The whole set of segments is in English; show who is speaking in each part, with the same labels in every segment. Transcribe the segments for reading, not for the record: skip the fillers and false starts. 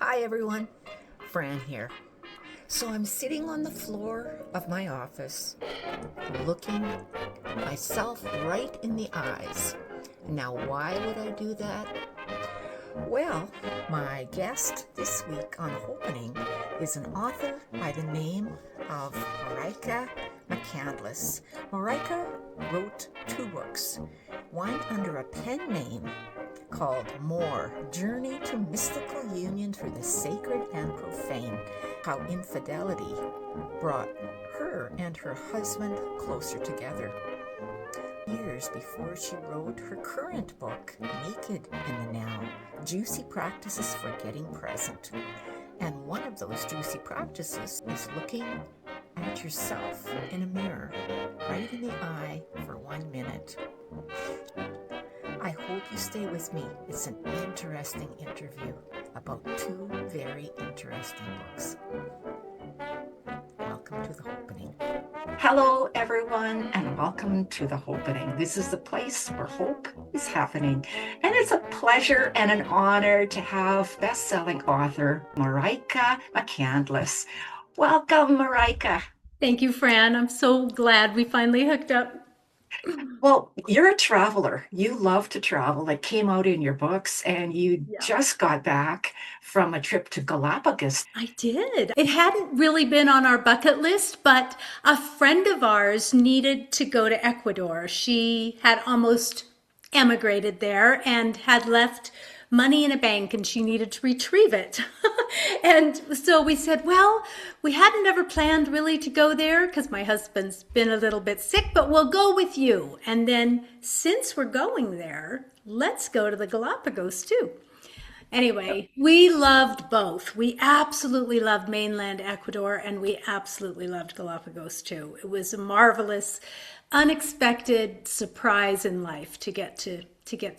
Speaker 1: Hi everyone, Fran here. So I'm sitting on the floor of my office, looking myself right in the eyes. Now, why would I do that? Well, my guest this week on Hopenning is an author by the name of Marijke McCandless. Marijke wrote two books, one under a pen name called More, Journey to Mystical Union Through the Sacred and Profane, how infidelity brought her and her husband closer together. Years before she wrote her current book, Naked in the Now, Juicy Practices for Getting Present. And one of those juicy practices is looking at yourself in a mirror, right in the eye for 1 minute. I hope you stay with me. It's an interesting interview about two very interesting books. Welcome to the Hopenning.
Speaker 2: Hello, everyone, and welcome to the Hopenning. This is the place where hope is happening. And it's a pleasure and an honor to have best-selling author Marijke McCandless. Welcome, Marijke.
Speaker 3: Thank you, Fran. I'm so glad we finally hooked up.
Speaker 2: Well, you're a traveler. You love to travel. It came out in your books, and you just got back from a trip to Galápagos.
Speaker 3: I did. It hadn't really been on our bucket list, but a friend of ours needed to go to Ecuador. She had almost emigrated there and had left money in a bank, and she needed to retrieve it. And so we said, well, we hadn't ever planned really to go there because my husband's been a little bit sick, but we'll go with you. And then since we're going there, let's go to the Galápagos too. Anyway, we loved both. We absolutely loved mainland Ecuador, and we absolutely loved Galápagos too. It was a marvelous, unexpected surprise in life to get to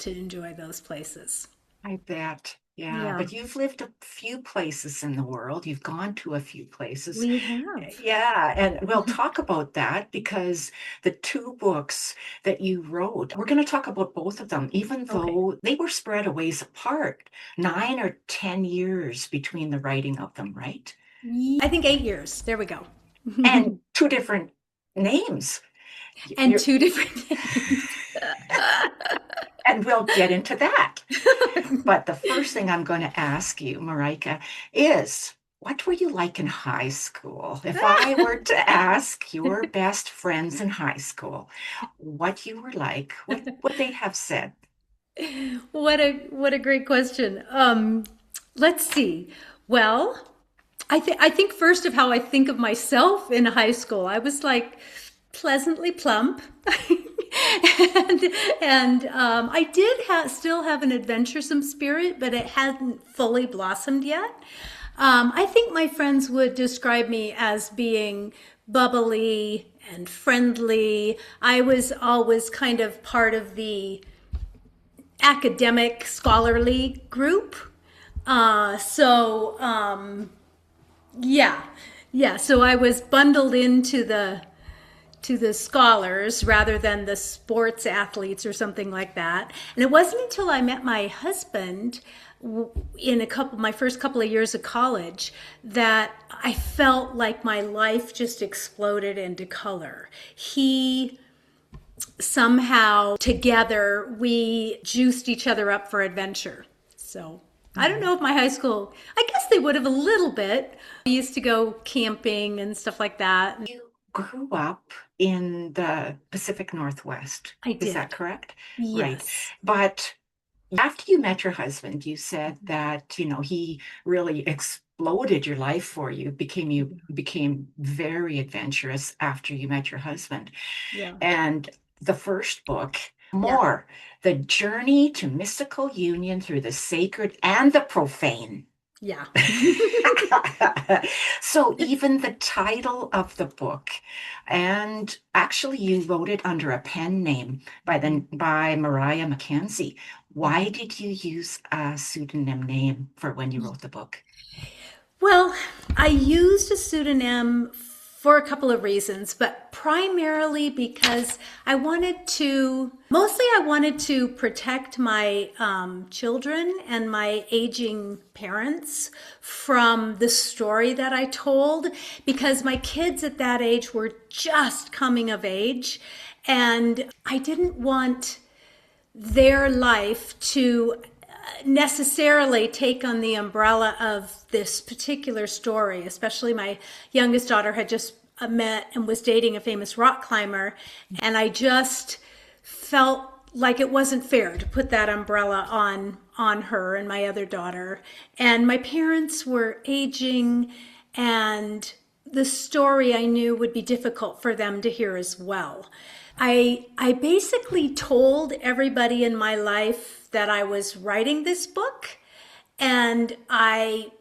Speaker 3: enjoy those places.
Speaker 2: I bet. Yeah, but you've lived a few places in the world. You've gone to a few places.
Speaker 3: We have.
Speaker 2: Yeah, and we'll talk about that because the two books that you wrote, we're going to talk about both of them, even though they were spread a ways apart, 9 or 10 years between the writing of them, right?
Speaker 3: I think 8 years. There we go.
Speaker 2: And two different names.
Speaker 3: And two different names.
Speaker 2: And we'll get into that. But the first thing I'm going to ask you, Marijke, is what were you like in high school? If I were to ask your best friends in high school what you were like, what would they have said?
Speaker 3: What a great question. Let's see. Well, I think first of how I think of myself in high school. I was like pleasantly plump. and I did still have an adventuresome spirit, but it hadn't fully blossomed yet. I think my friends would describe me as being bubbly and friendly. I was always kind of part of the academic scholarly group. So I was bundled into the scholars rather than the sports athletes or something like that. And it wasn't until I met my husband in my first couple of years of college that I felt like my life just exploded into color. He somehow, together, we juiced each other up for adventure. So I don't know if my high school, I guess they would have a little bit. We used to go camping and stuff like that.
Speaker 2: You grew up in the Pacific Northwest.
Speaker 3: I did.
Speaker 2: Is that correct?
Speaker 3: Yes.
Speaker 2: Right. But after you met your husband, you said that, he really exploded your life for you, became very adventurous after you met your husband.
Speaker 3: Yeah.
Speaker 2: And the first book, More, The Journey to Mystical Union Through the Sacred and the Profane.
Speaker 3: Yeah.
Speaker 2: So even the title of the book, and actually you wrote it under a pen name by Marijke McCandless. Why did you use a pseudonym name for when you wrote the book?
Speaker 3: Well, I used a pseudonym for a couple of reasons, but primarily because I wanted to protect my children and my aging parents from the story that I told, because my kids at that age were just coming of age, and I didn't want their life to necessarily take on the umbrella of this particular story. Especially my youngest daughter had just met and was dating a famous rock climber, and I just felt like it wasn't fair to put that umbrella on her and my other daughter. And my parents were aging, and the story I knew would be difficult for them to hear as well. I basically told everybody in my life that I was writing this book, and I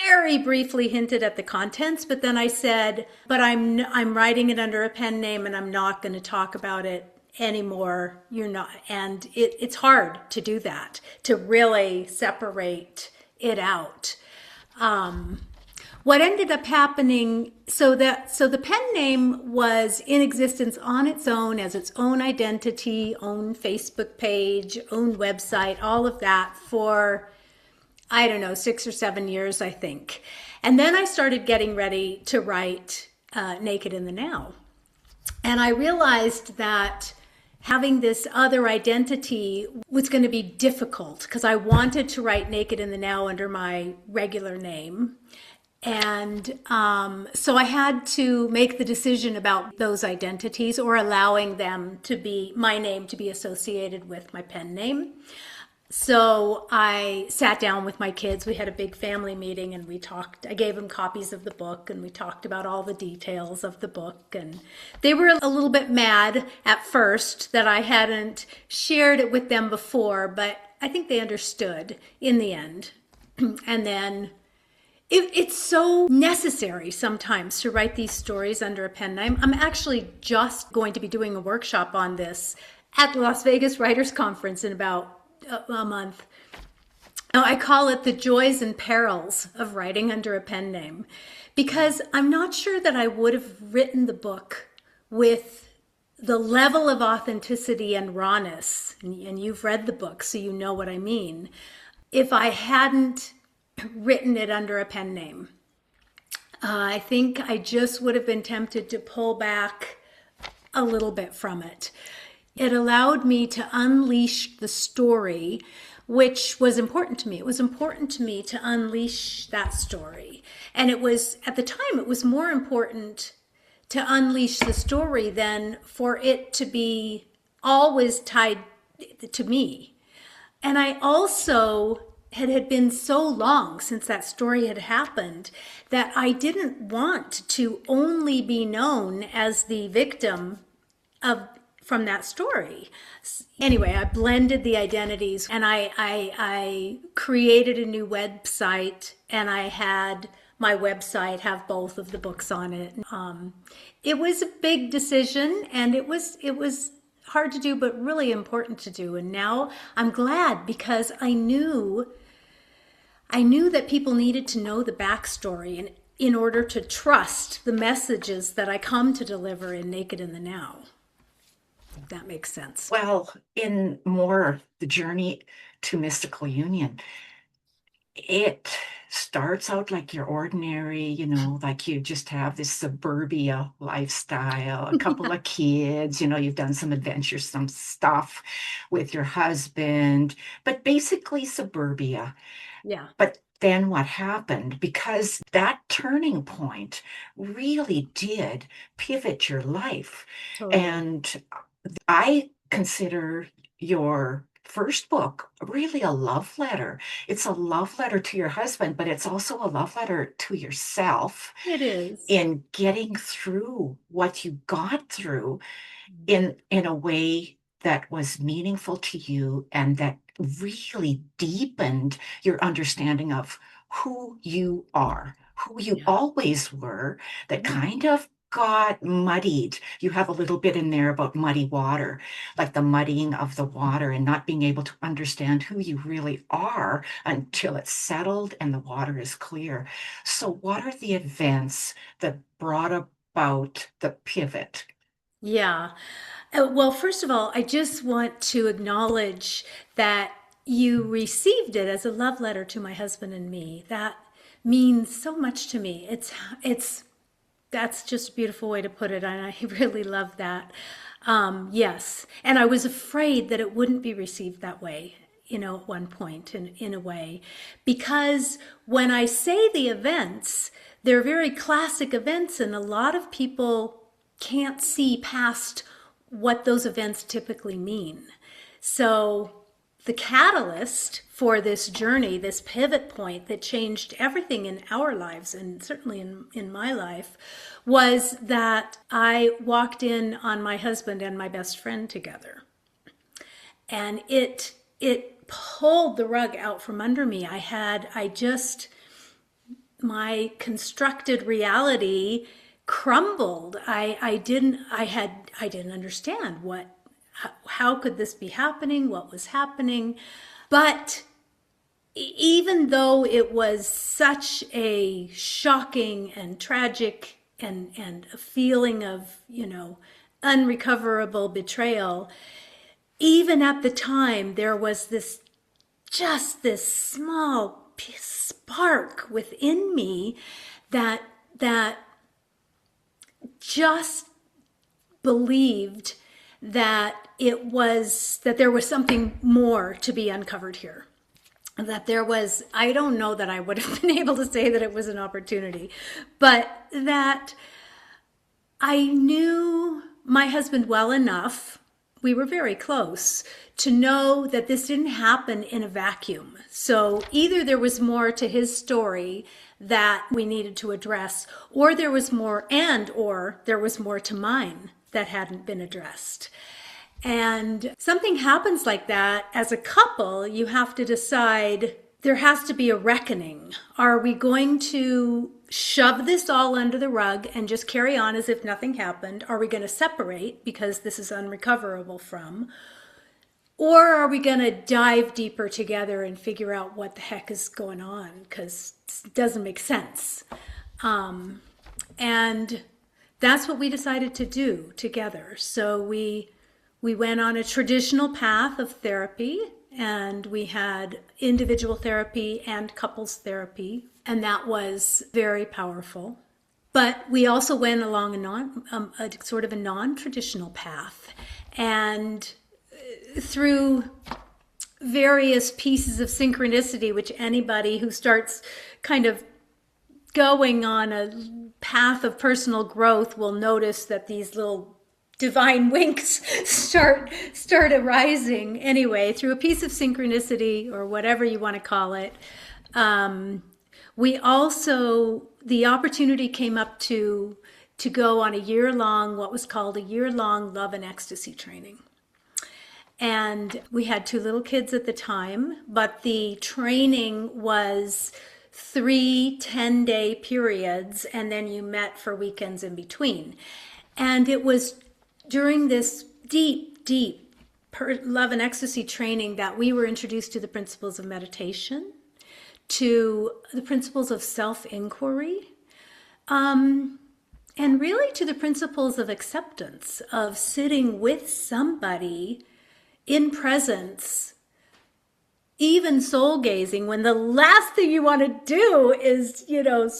Speaker 3: very briefly hinted at the contents, but then I said, but I'm writing it under a pen name, and I'm not going to talk about it anymore. You're not, and it's hard to do that, to really separate it out. What ended up happening, so the pen name was in existence on its own, as its own identity, own Facebook page, own website, all of that for, I don't know, 6 or 7 years, I think. And then I started getting ready to write Naked in the Now. And I realized that having this other identity was going to be difficult, because I wanted to write Naked in the Now under my regular name. And so I had to make the decision about those identities, or allowing them to be, my name to be associated with my pen name. So I sat down with my kids. We had a big family meeting, and we talked. I gave them copies of the book, and we talked about all the details of the book. And they were a little bit mad at first that I hadn't shared it with them before, but I think they understood in the end. And then it's so necessary sometimes to write these stories under a pen name. I'm actually just going to be doing a workshop on this at the Las Vegas Writers Conference in about a month. Now, I call it the joys and perils of writing under a pen name, because I'm not sure that I would have written the book with the level of authenticity and rawness, and you've read the book, so you know what I mean, if I hadn't written it under a pen name. I think I just would have been tempted to pull back a little bit from it. It allowed me to unleash the story, which was important to me. It was important to me to unleash that story. And it was, at the time, it was more important to unleash the story than for it to be always tied to me. And I also had been so long since that story had happened that I didn't want to only be known as the victim from that story. Anyway, I blended the identities, and I created a new website, and I had my website have both of the books on it. It was a big decision, and it was hard to do, but really important to do. And now I'm glad, because I knew that people needed to know the backstory in order to trust the messages that I come to deliver in Naked in the Now. If that makes sense.
Speaker 2: Well, in more the journey to mystical union, it starts out like you're ordinary, like you just have this suburbia lifestyle, a couple of kids, you've done some adventuresome stuff with your husband, but basically suburbia.
Speaker 3: Yeah.
Speaker 2: But then what happened? Because that turning point really did pivot your life.
Speaker 3: Totally.
Speaker 2: And I consider your first book really a love letter. It's a love letter to your husband, but it's also a love letter to yourself.
Speaker 3: It is.
Speaker 2: In getting through what you got through in a way that was meaningful to you, and that really deepened your understanding of who you are, who you always were, that kind of got muddied. You have a little bit in there about muddy water, like the muddying of the water and not being able to understand who you really are until it's settled and the water is clear. So what are the events that brought about the pivot?
Speaker 3: Yeah. Well, first of all, I just want to acknowledge that you received it as a love letter to my husband and me. That means so much to me. That's just a beautiful way to put it, and I really love that. Yes, and I was afraid that it wouldn't be received that way, at one point in a way, because when I say the events, they're very classic events, and a lot of people can't see past what those events typically mean. So the catalyst for this journey, this pivot point that changed everything in our lives, and certainly in my life, was that I walked in on my husband and my best friend together. And it pulled the rug out from under me. My constructed reality crumbled. I didn't understand how could this be happening, what was happening. But even though it was such a shocking and tragic and a feeling of, unrecoverable betrayal, even at the time, there was this small spark within me that just believed that there was something more to be uncovered here. That there was, I don't know that I would have been able to say that it was an opportunity, but that I knew my husband well enough, we were very close, to know that this didn't happen in a vacuum. So either there was more to his story that we needed to address, or there was more to mine that hadn't been addressed. And something happens like that. As a couple, you have to decide, there has to be a reckoning. Are we going to shove this all under the rug and just carry on as if nothing happened? Are we going to separate because this is unrecoverable from? Or are we going to dive deeper together and figure out what the heck is going on? Because it doesn't make sense. And that's what we decided to do together. So we went on a traditional path of therapy, and we had individual therapy and couples therapy, and that was very powerful. But we also went along a sort of a non-traditional path, and through various pieces of synchronicity, which anybody who starts kind of going on a path of personal growth will notice that these little divine winks start arising. Anyway, through a piece of synchronicity, or whatever you want to call it, the opportunity came up to go on what was called a year-long love and ecstasy training. And we had 2 little kids at the time, but the training was 3 10-day periods, and then you met for weekends in between. And it was during this deep love and ecstasy training that we were introduced to the principles of meditation, to the principles of self-inquiry, and really to the principles of acceptance, of sitting with somebody in presence, even soul gazing, when the last thing you want to do is,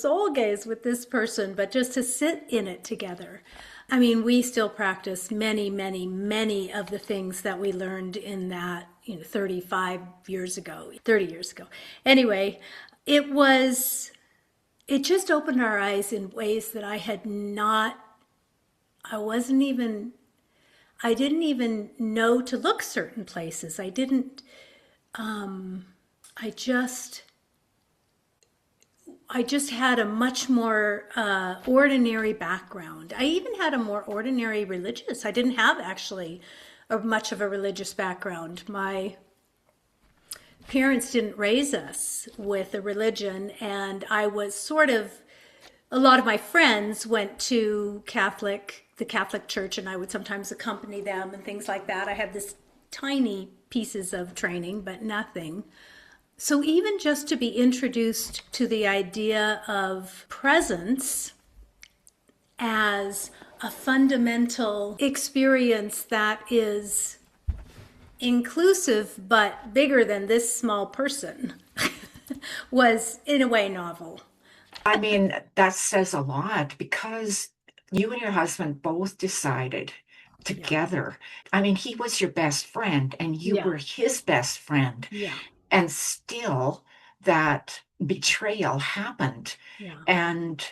Speaker 3: soul gaze with this person, but just to sit in it together. I mean, we still practice many, many, many of the things that we learned in that, 30 years ago. Anyway, it just opened our eyes in ways that I didn't even know to look certain places. I just had a much more ordinary background. I even had a more ordinary religious. I didn't have actually much of a religious background. My parents didn't raise us with a religion, and I was sort of a lot of my friends went to the Catholic Church, and I would sometimes accompany them and things like that. I had this tiny pieces of training, but nothing. So even just to be introduced to the idea of presence as a fundamental experience that is inclusive but bigger than this small person was in a way novel.
Speaker 2: I mean, that says a lot because you and your husband both decided together. I mean, he was your best friend and you
Speaker 3: Yeah.
Speaker 2: were his best friend.
Speaker 3: Yeah.
Speaker 2: And still that betrayal happened.
Speaker 3: Yeah.
Speaker 2: And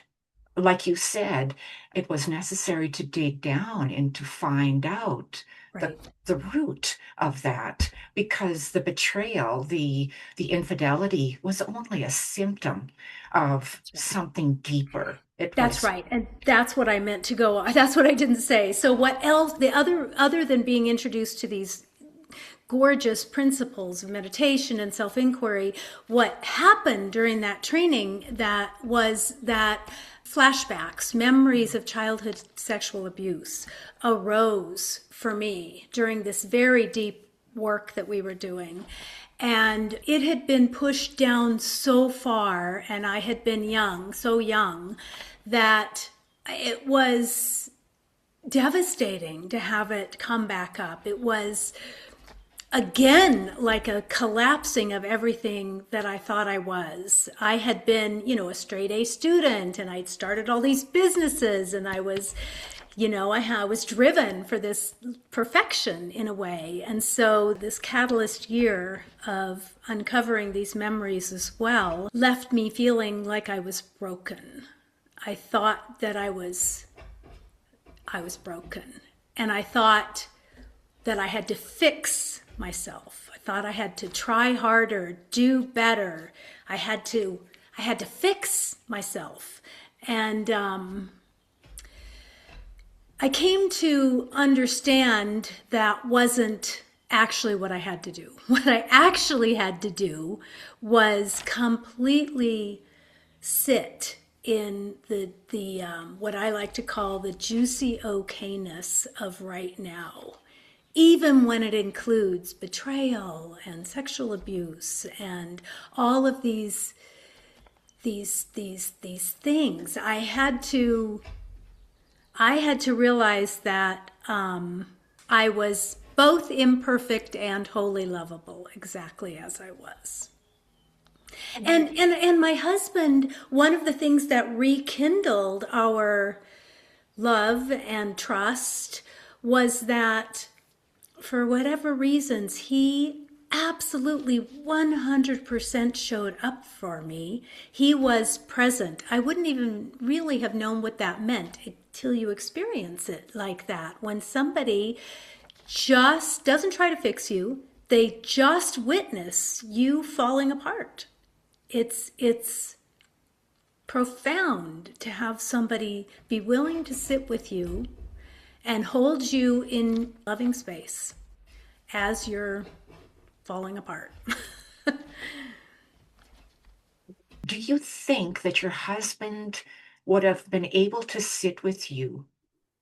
Speaker 2: like you said, it was necessary to dig down and to find out
Speaker 3: Right.
Speaker 2: the root of that, because the betrayal, the infidelity was only a symptom of something deeper.
Speaker 3: That's right. And that's what I meant to go. That's what I didn't say. So what else, other than being introduced to these gorgeous principles of meditation and self-inquiry, what happened during that training that was that flashbacks, memories of childhood sexual abuse arose for me during this very deep work that we were doing. And it had been pushed down so far, and I had been young, so young, that it was devastating to have it come back up. It was, again, like a collapsing of everything that I thought I was. I had been, a straight A student, and I'd started all these businesses, and I was, I was driven for this perfection in a way. And so this catalyst year of uncovering these memories as well left me feeling like I was broken. I thought that I was broken. And I thought that I had to fix myself. I thought I had to try harder, do better. I had to fix myself. And I came to understand that wasn't actually what I had to do. What I actually had to do was completely sit in the what I like to call the juicy okayness of right now, even when it includes betrayal and sexual abuse and all of these things. I had to realize that I was both imperfect and wholly lovable, exactly as I was. And my husband, one of the things that rekindled our love and trust was that for whatever reasons, he absolutely 100% showed up for me. He was present. I wouldn't even really have known what that meant until you experience it like that. When somebody just doesn't try to fix you, they just witness you falling apart. It's profound to have somebody be willing to sit with you and hold you in loving space as you're falling apart.
Speaker 2: Do you think that your husband would have been able to sit with you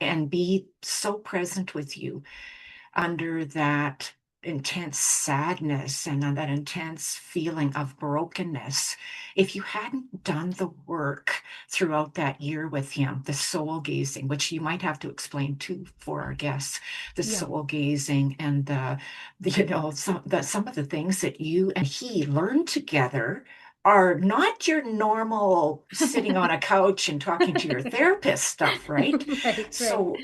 Speaker 2: and be so present with you under that intense sadness and on that intense feeling of brokenness if you hadn't done the work throughout that year with him, the soul gazing, which you might have to explain too for our guests, the soul gazing and some of the things that you and he learned together are not your normal sitting on a couch and talking to your therapist stuff, right?
Speaker 3: Right.
Speaker 2: So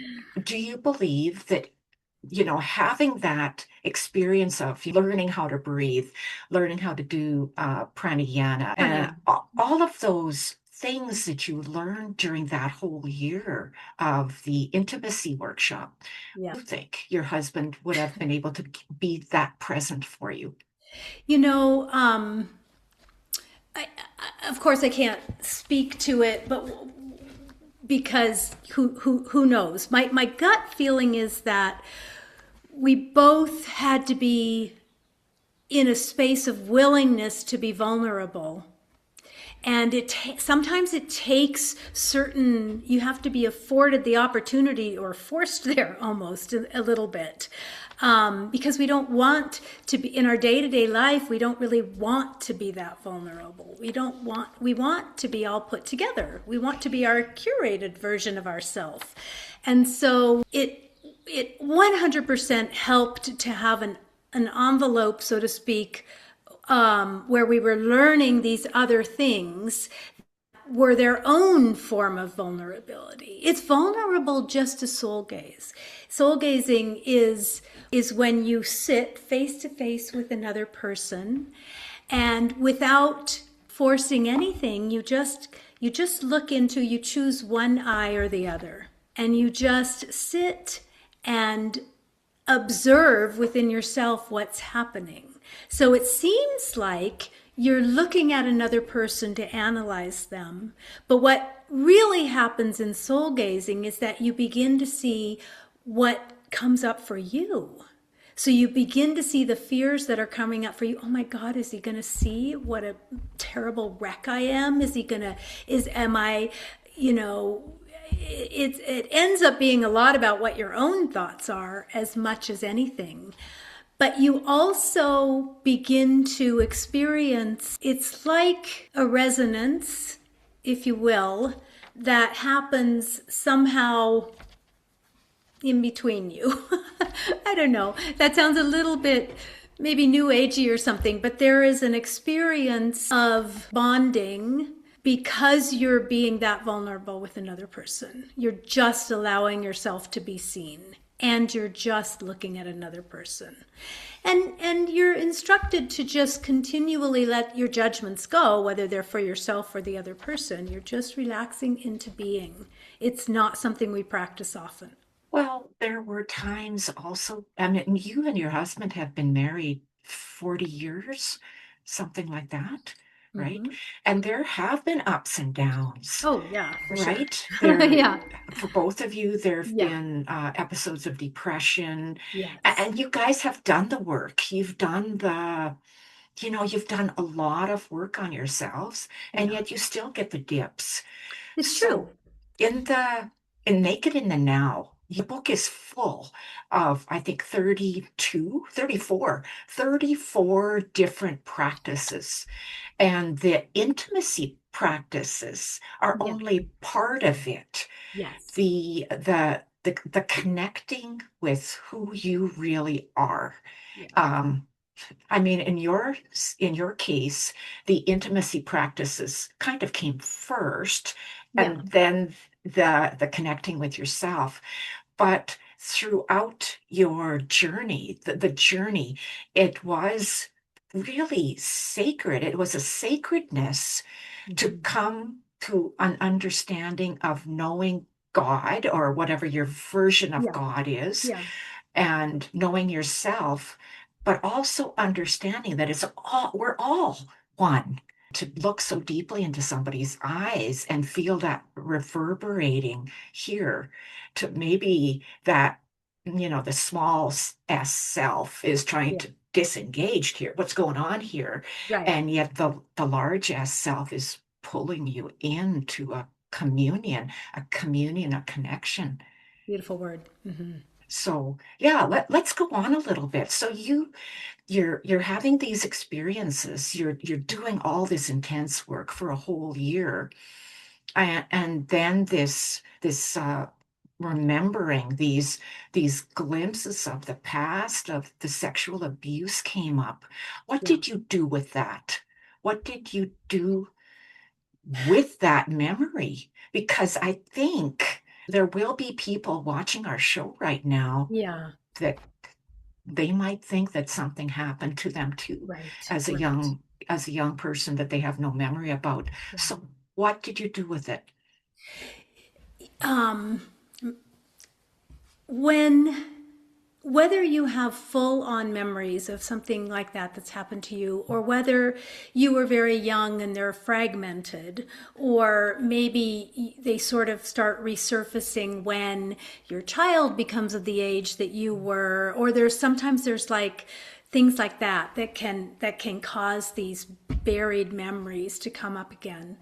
Speaker 2: do you believe that having that experience of learning how to breathe, learning how to do pranayama, and all of those things that you learned during that whole year of the intimacy workshop, do you think your husband would have been able to be that present for you?
Speaker 3: Of course, I can't speak to it, but because who knows? My gut feeling is that we both had to be in a space of willingness to be vulnerable And sometimes it takes you have to be afforded the opportunity or forced there almost a little bit. Because we don't want to be in our day-to-day life, we don't really want to be that vulnerable. We want to be all put together. We want to be our curated version of ourselves. And so it 100% helped to have an envelope, so to speak, where we were learning these other things were their own form of vulnerability. It's vulnerable just to soul gaze. Soul gazing is when you sit face to face with another person, and without forcing anything, you just look into, you choose one eye or the other, and you just sit and observe within yourself what's happening. So it seems like you're looking at another person to analyze them. But what really happens in soul gazing is that you begin to see what comes up for you. So you begin to see the fears that are coming up for you. Oh my God, is he going to see what a terrible wreck I am? It ends up being a lot about what your own thoughts are as much as anything. But you also begin to experience, it's like a resonance, if you will, that happens somehow in between you. I don't know. That sounds a little bit maybe new agey or something, but there is an experience of bonding because you're being that vulnerable with another person. You're just allowing yourself to be seen, and you're just looking at another person. And you're instructed to just continually let your judgments go, whether they're for yourself or the other person. You're just relaxing into being. It's not something we practice often.
Speaker 2: Well, there were times also, I mean, you and your husband have been married 40 years, something like that, right?
Speaker 3: Mm-hmm.
Speaker 2: And there have been ups and downs.
Speaker 3: Oh, yeah, for
Speaker 2: right?
Speaker 3: sure. Yeah.
Speaker 2: For both of you, there have
Speaker 3: Yeah.
Speaker 2: been episodes of depression,
Speaker 3: Yes.
Speaker 2: and you guys have done the work. You've done you've done a lot of work on yourselves, and
Speaker 3: Yeah.
Speaker 2: yet you still get the dips.
Speaker 3: It's
Speaker 2: So
Speaker 3: true.
Speaker 2: in Naked in the Now, your book is full of, I think, 34 different practices. And the intimacy practices are
Speaker 3: Yeah.
Speaker 2: only part of it.
Speaker 3: Yes.
Speaker 2: The connecting with who you really are.
Speaker 3: Yeah.
Speaker 2: I mean, in your case, the intimacy practices kind of came first,
Speaker 3: Yeah.
Speaker 2: and then the connecting with yourself. But throughout your journey, the journey, it was really sacred. It was a sacredness to
Speaker 3: Mhm.
Speaker 2: come to an understanding of knowing God, or whatever your version of
Speaker 3: Yeah.
Speaker 2: God is,
Speaker 3: Yeah.
Speaker 2: and knowing yourself, but also understanding that we're all one. To look so deeply into somebody's eyes and feel that reverberating here, to maybe that, the small s self is trying
Speaker 3: Yeah.
Speaker 2: to disengage here. What's going on here?
Speaker 3: Right.
Speaker 2: And yet the large s self is pulling you into a communion, a connection.
Speaker 3: Beautiful word. Mm-hmm.
Speaker 2: So yeah, let's go on a little bit. So you're having these experiences, you're doing all this intense work for a whole year, and then this remembering these glimpses of the past, of the sexual abuse, came up. What
Speaker 3: Yeah.
Speaker 2: did you do with that? What did you do with that memory? Because I think there will be people watching our show right now
Speaker 3: Yeah.
Speaker 2: that they might think that something happened to them too,
Speaker 3: Right.
Speaker 2: as a
Speaker 3: Right.
Speaker 2: young person that they have no memory about.
Speaker 3: Yeah.
Speaker 2: So what did you do with it?
Speaker 3: Um, when whether you have full on memories of something like that that's happened to you, or whether you were very young and they're fragmented, or maybe they sort of start resurfacing when your child becomes of the age that you were, or sometimes there's like things like that can cause these buried memories to come up again.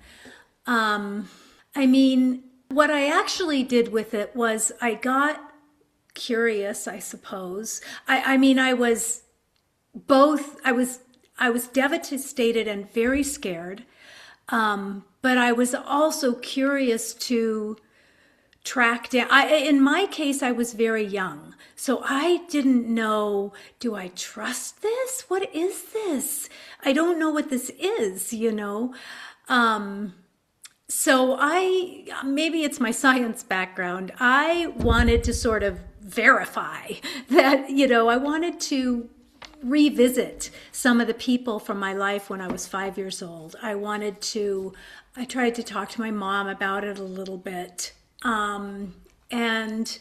Speaker 3: I mean, what I actually did with it was I got curious, I suppose. I mean, I was devastated and very scared. But I was also curious to track down. In my case, I was very young. So I didn't know, do I trust this? What is this? I don't know what this is, you know? So maybe it's my science background. I wanted to sort of verify that, you know, I wanted to revisit some of the people from my life when I was 5 years old. I tried to talk to my mom about it a little bit. And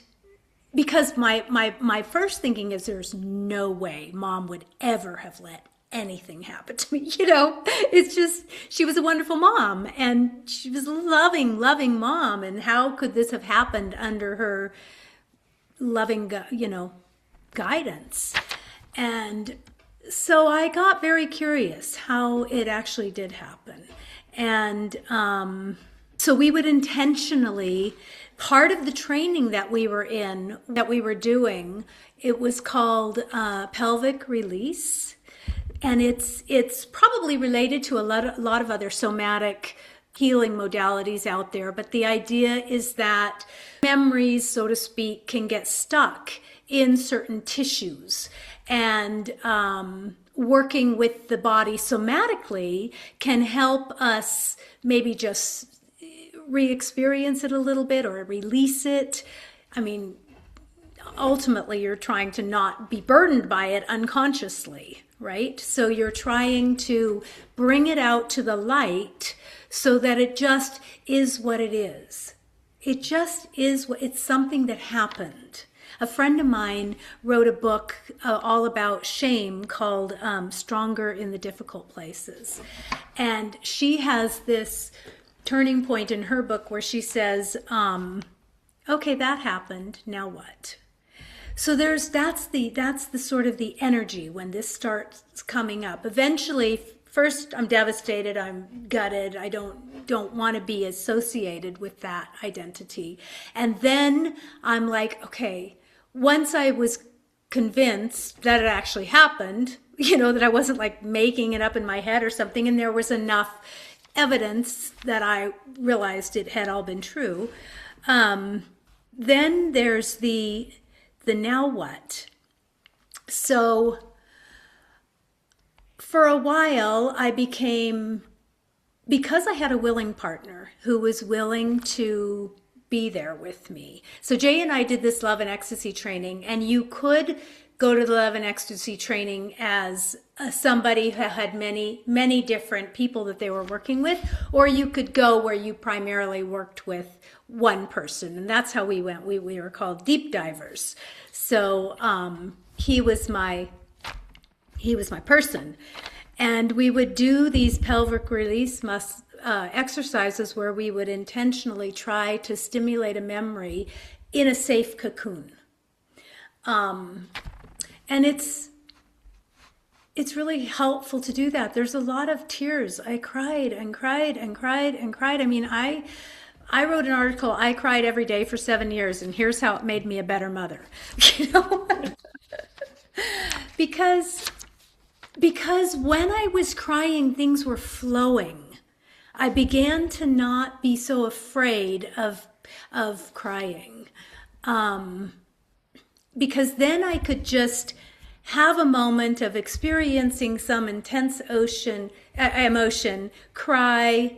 Speaker 3: because my first thinking is there's no way Mom would ever have let anything happen to me. You know, it's just, she was a wonderful mom and she was a loving, loving mom. And how could this have happened under her loving, you know, guidance? And so I got very curious how it actually did happen. And so we would intentionally, part of the training that we were doing, it was called pelvic release. And it's probably related to a lot of other somatic healing modalities out there. But the idea is that memories, so to speak, can get stuck in certain tissues. And working with the body somatically can help us maybe just re-experience it a little bit or release it. I mean, ultimately, you're trying to not be burdened by it unconsciously, right? So you're trying to bring it out to the light so that it just is what it is. It just is it's something that happened. A friend of mine wrote a book all about shame called Stronger in the Difficult Places. And she has this turning point in her book where she says, okay, that happened, now what? So that's the sort of the energy when this starts coming up. Eventually, first I'm devastated, I'm gutted, I don't want to be associated with that identity. And then I'm like, okay, once I was convinced that it actually happened, you know, that I wasn't like making it up in my head or something, and there was enough evidence that I realized it had all been true, then there's the now what? So for a while because I had a willing partner who was willing to be there with me. So Jay and I did this love and ecstasy training, and you could go to the love and ecstasy training as somebody who had many, many different people that they were working with, or you could go where you primarily worked with one person. And that's how we went. We were called deep divers. So he was my person. And we would do these pelvic release exercises where we would intentionally try to stimulate a memory in a safe cocoon. And it's really helpful to do that. There's a lot of tears. I cried and cried and cried and cried. I mean, I wrote an article, I cried every day for 7 years, and here's how it made me a better mother. You know? Because when I was crying, things were flowing. I began to not be so afraid of crying. Because then I could just have a moment of experiencing some intense emotion, cry,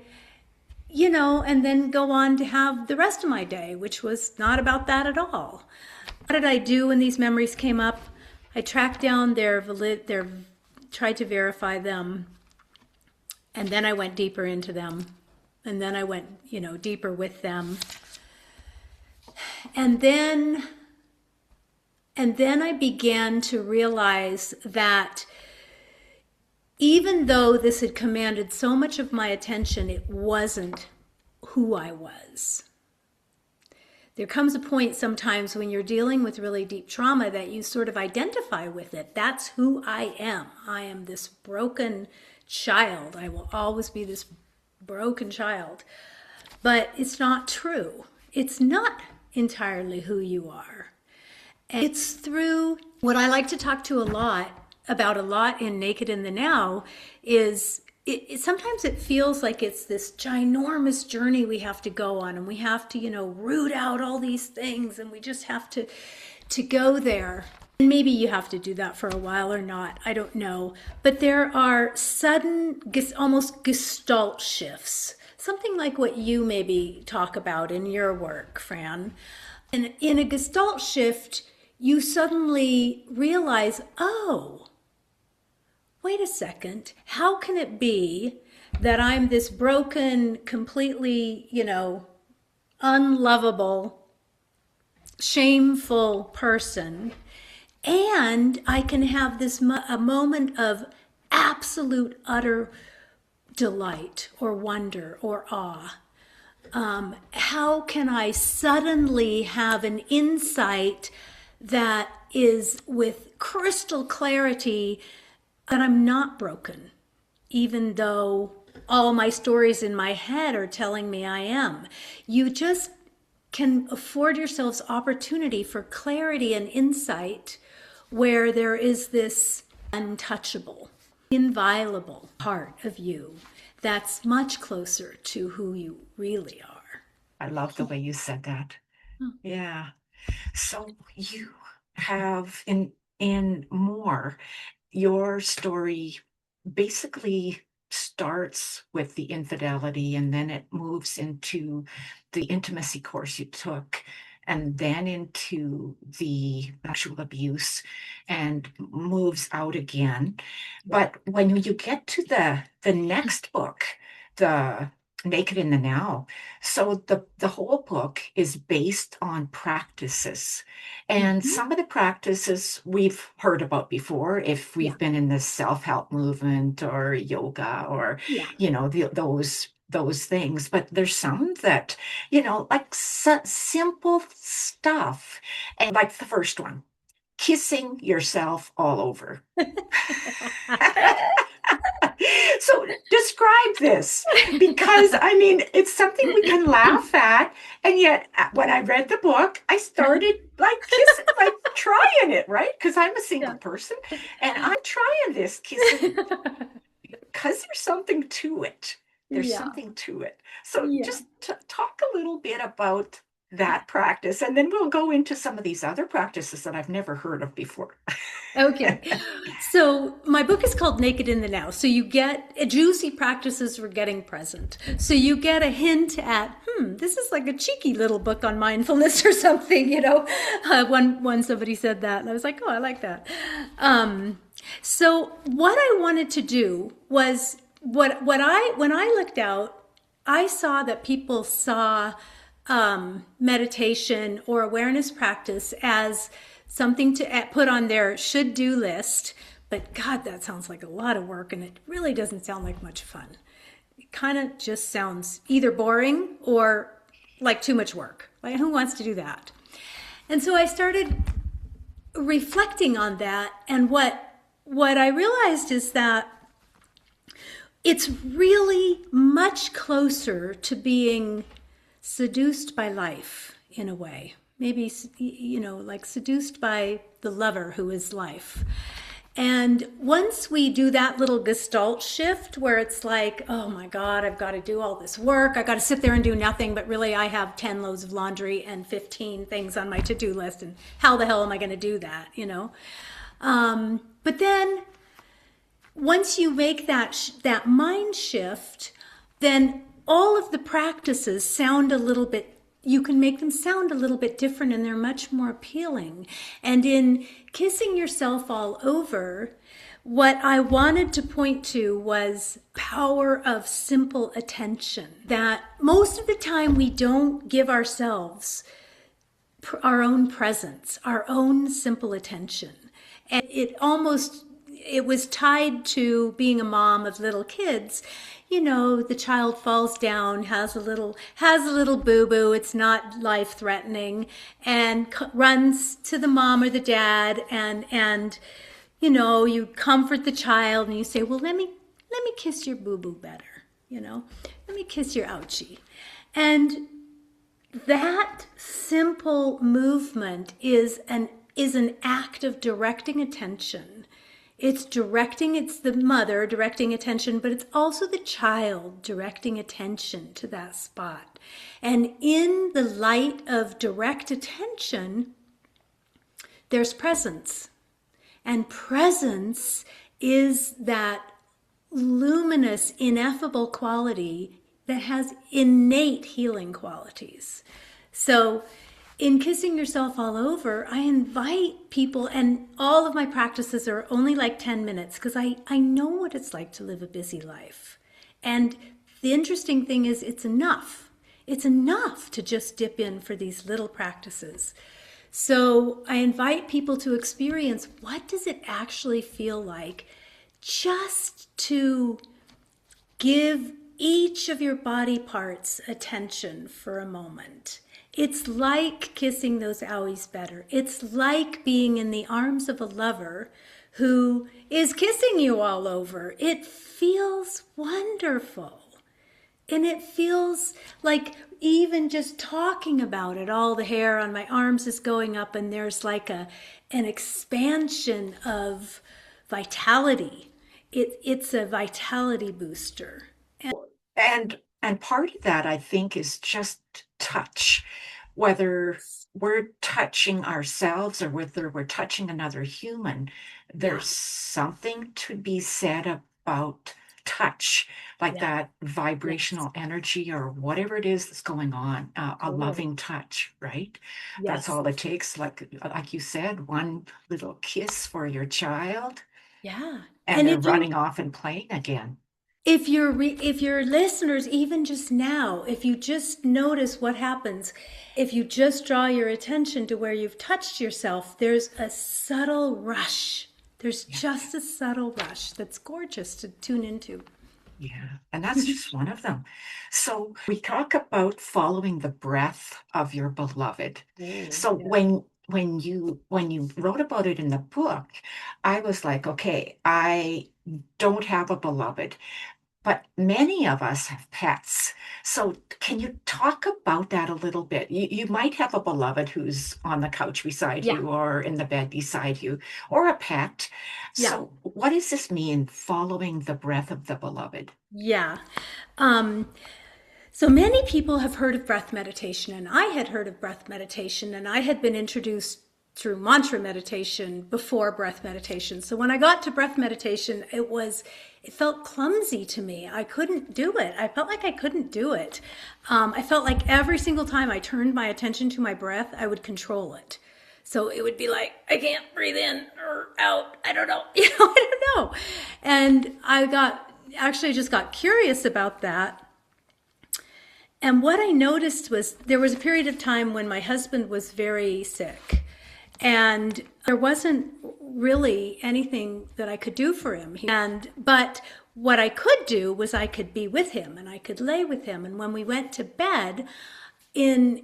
Speaker 3: you know, and then go on to have the rest of my day, which was not about that at all. What did I do when these memories came up? I tracked down tried to verify them, and then I went deeper into them, and then I went, you know, deeper with them. And then I began to realize that even though this had commanded so much of my attention, it wasn't who I was. there comes a point sometimes when you're dealing with really deep trauma that you sort of identify with it. That's who I am. I am this broken child. I will always be this broken child. But it's not true. It's not entirely who you are. And it's through what I like to talk to about a lot in Naked in the Now is sometimes it feels like it's this ginormous journey we have to go on, and we have to, root out all these things, and we just have to go there. And maybe you have to do that for a while or not, I don't know. But there are sudden, almost Gestalt shifts, something like what you maybe talk about in your work, Fran. And in a Gestalt shift, you suddenly realize, oh, wait a second, how can it be that I'm this broken, completely, unlovable, shameful person, and I can have a moment of absolute, utter delight or wonder or awe? How can I suddenly have an insight that is with crystal clarity that I'm not broken, even though all my stories in my head are telling me I am? You just can afford yourselves opportunity for clarity and insight where there is this untouchable, inviolable part of you that's much closer to who you really are.
Speaker 2: I love the way you said that. Yeah. So you have in more, your story basically starts with the infidelity, and then it moves into the intimacy course you took, and then into the sexual abuse, and moves out again. But when you get to the next book, the Naked in the Now, so the whole book is based on practices. And some of the practices we've heard about before, if we've been in the self-help movement or yoga or, those things. But there's some that, like simple stuff. And like the first one, kissing yourself all over. So describe this, because it's something we can laugh at, and yet when I read the book, I started kissing, trying it, right? Because I'm a single person, and I'm trying this kissing because there's something to it. There's something to it. So just talk a little bit about that practice, and then we'll go into some of these other practices that I've never heard of before.
Speaker 3: Okay. So my book is called Naked in the Now. So you get juicy practices for getting present. So you get a hint at, this is like a cheeky little book on mindfulness or something, when somebody said that, and I was like, oh, I like that. So what I wanted to do was when I looked out, I saw that people saw meditation or awareness practice as something to put on their should-do list. But God, that sounds like a lot of work, and it really doesn't sound like much fun. It kind of just sounds either boring or like too much work. Like, who wants to do that? And so I started reflecting on that, and what I realized is that it's really much closer to being seduced by life in a way. Maybe, like seduced by the lover who is life. And once we do that little Gestalt shift where it's like, oh my God, I've got to do all this work. I got to sit there and do nothing, but really I have 10 loads of laundry and 15 things on my to-do list. And how the hell am I going to do that, But then once you make that mind shift, then all of the practices sound a little bit, you can make them sound a little bit different, and they're much more appealing. And in kissing yourself all over, what I wanted to point to was power of simple attention, that most of the time we don't give ourselves our own presence, our own simple attention. And it almost, it was tied to being a mom of little kids. You know, the child falls down, has a little boo-boo, it's not life-threatening, and runs to the mom or the dad, and you know, you comfort the child and you say, well, let me kiss your boo-boo better, you know, let me kiss your ouchie. And that simple movement is an act of directing attention. It's the mother directing attention, but it's also the child directing attention to that spot. And in the light of direct attention, there's presence. And presence is that luminous, ineffable quality that has innate healing qualities. So in kissing yourself all over, I invite people, and all of my practices are only like 10 minutes because I know what it's like to live a busy life. And the interesting thing is it's enough. It's enough to just dip in for these little practices. So I invite people to experience, what does it actually feel like just to give each of your body parts attention for a moment. It's like kissing those owies better. It's like being in the arms of a lover who is kissing you all over. It feels wonderful. And it feels like even just talking about it, all the hair on my arms is going up, and there's like an expansion of vitality. It's a vitality booster.
Speaker 2: And part of that, I think, is just touch, whether we're touching ourselves or whether we're touching another human. There's something to be said about touch, like that vibrational energy or whatever it is that's going on, a loving touch, right? That's all it takes. Like you said, one little kiss for your child.
Speaker 3: Yeah.
Speaker 2: And they're running off and playing again.
Speaker 3: If your listeners, even just now, if you just notice what happens, if you just draw your attention to where you've touched yourself, there's a subtle rush. There's just a subtle rush that's gorgeous to tune into.
Speaker 2: Yeah, and that's just one of them. So we talk about following the breath of your beloved. When you wrote about it in the book, I was like, okay, I don't have a beloved, but many of us have pets. So can you talk about that a little bit? You might have a beloved who's on the couch beside you or in the bed beside you, or a pet. So what does this mean, following the breath of the beloved?
Speaker 3: Yeah. So many people have heard of breath meditation, and I had heard of breath meditation, and I had been introduced through mantra meditation before breath meditation. So when I got to breath meditation, it felt clumsy to me. I couldn't do it. I felt like I couldn't do it. I felt like every single time I turned my attention to my breath, I would control it. So it would be like, I can't breathe in or out. I don't know. I don't know. And I just got curious about that. And what I noticed was there was a period of time when my husband was very sick, and there wasn't really anything that I could do for him. But what I could do was I could be with him and I could lay with him. And when we went to bed, in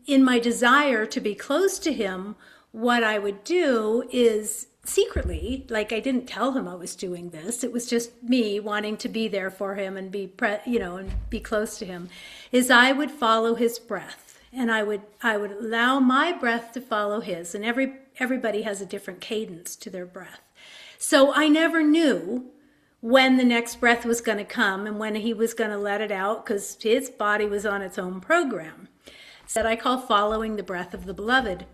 Speaker 3: my desire to be close to him, what I would do is secretly, like I didn't tell him I was doing this, it was just me wanting to be there for him and be close to him, is I would follow his breath. And I would allow my breath to follow his. And everybody has a different cadence to their breath. So I never knew when the next breath was going to come and when he was going to let it out, because his body was on its own program. So that I call following the breath of the beloved.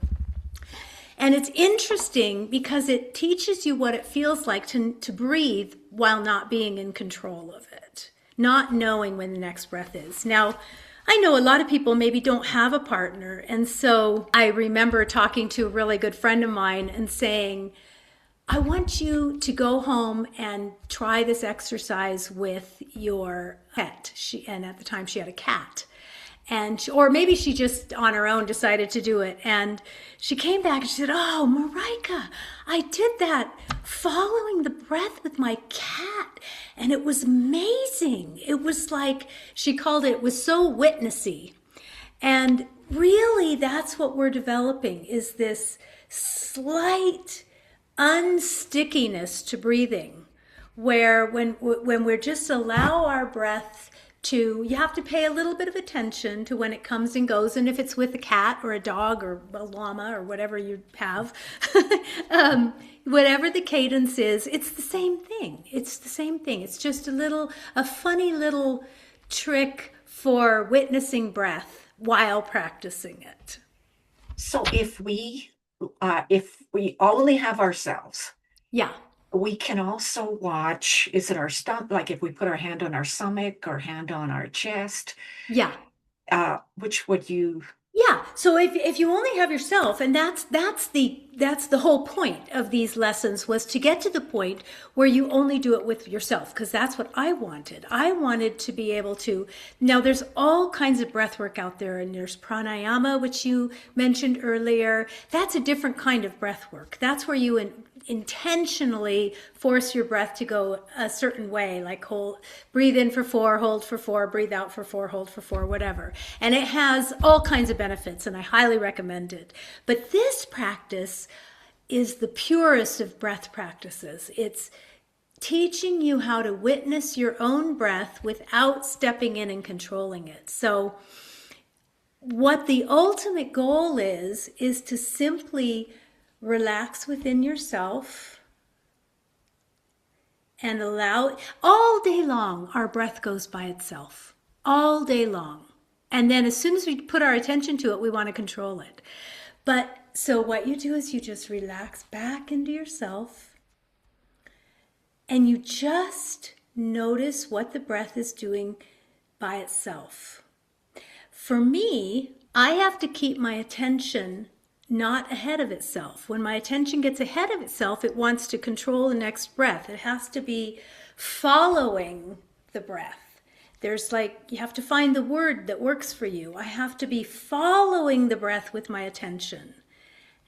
Speaker 3: And it's interesting because it teaches you what it feels like to breathe while not being in control of it, not knowing when the next breath is. Now, I know a lot of people maybe don't have a partner. And so I remember talking to a really good friend of mine and saying, I want you to go home and try this exercise with your pet. And at the time she had a cat. or maybe she just on her own decided to do it. And she came back and she said, "Oh, Marijke, I did that following the breath with my cat. And it was amazing. It was like," she called it was so witnessy. And really that's what we're developing, is this slight unstickiness to breathing, where when we're just allow our breath to, you have to pay a little bit of attention to when it comes and goes. And if it's with a cat or a dog or a llama or whatever you have, whatever the cadence is, it's the same thing. It's the same thing. It's just a funny little trick for witnessing breath while practicing it.
Speaker 2: So if we only have ourselves,
Speaker 3: Yeah.
Speaker 2: we can also watch, is it our stomach? Like if we put our hand on our stomach or hand on our chest,
Speaker 3: Yeah.
Speaker 2: which would you?
Speaker 3: Yeah. So if you only have yourself, and that's the whole point of these lessons, was to get to the point where you only do it with yourself, because that's what I wanted. I wanted to be able to, now there's all kinds of breath work out there, and there's pranayama, which you mentioned earlier. That's a different kind of breath work. That's where you intentionally force your breath to go a certain way, like breathe in for 4, hold for 4, breathe out for 4, hold for 4, whatever. And it has all kinds of benefits, and I highly recommend it. But this practice is the purest of breath practices. It's teaching you how to witness your own breath without stepping in and controlling it. So what the ultimate goal is to simply relax within yourself and allow, all day long, our breath goes by itself, all day long. And then as soon as we put our attention to it, we want to control it. But so what you do is you just relax back into yourself and you just notice what the breath is doing by itself. For me, I have to keep my attention not ahead of itself. When my attention gets ahead of itself, it wants to control the next breath. It has to be following the breath. There's you have to find the word that works for you. I have to be following the breath with my attention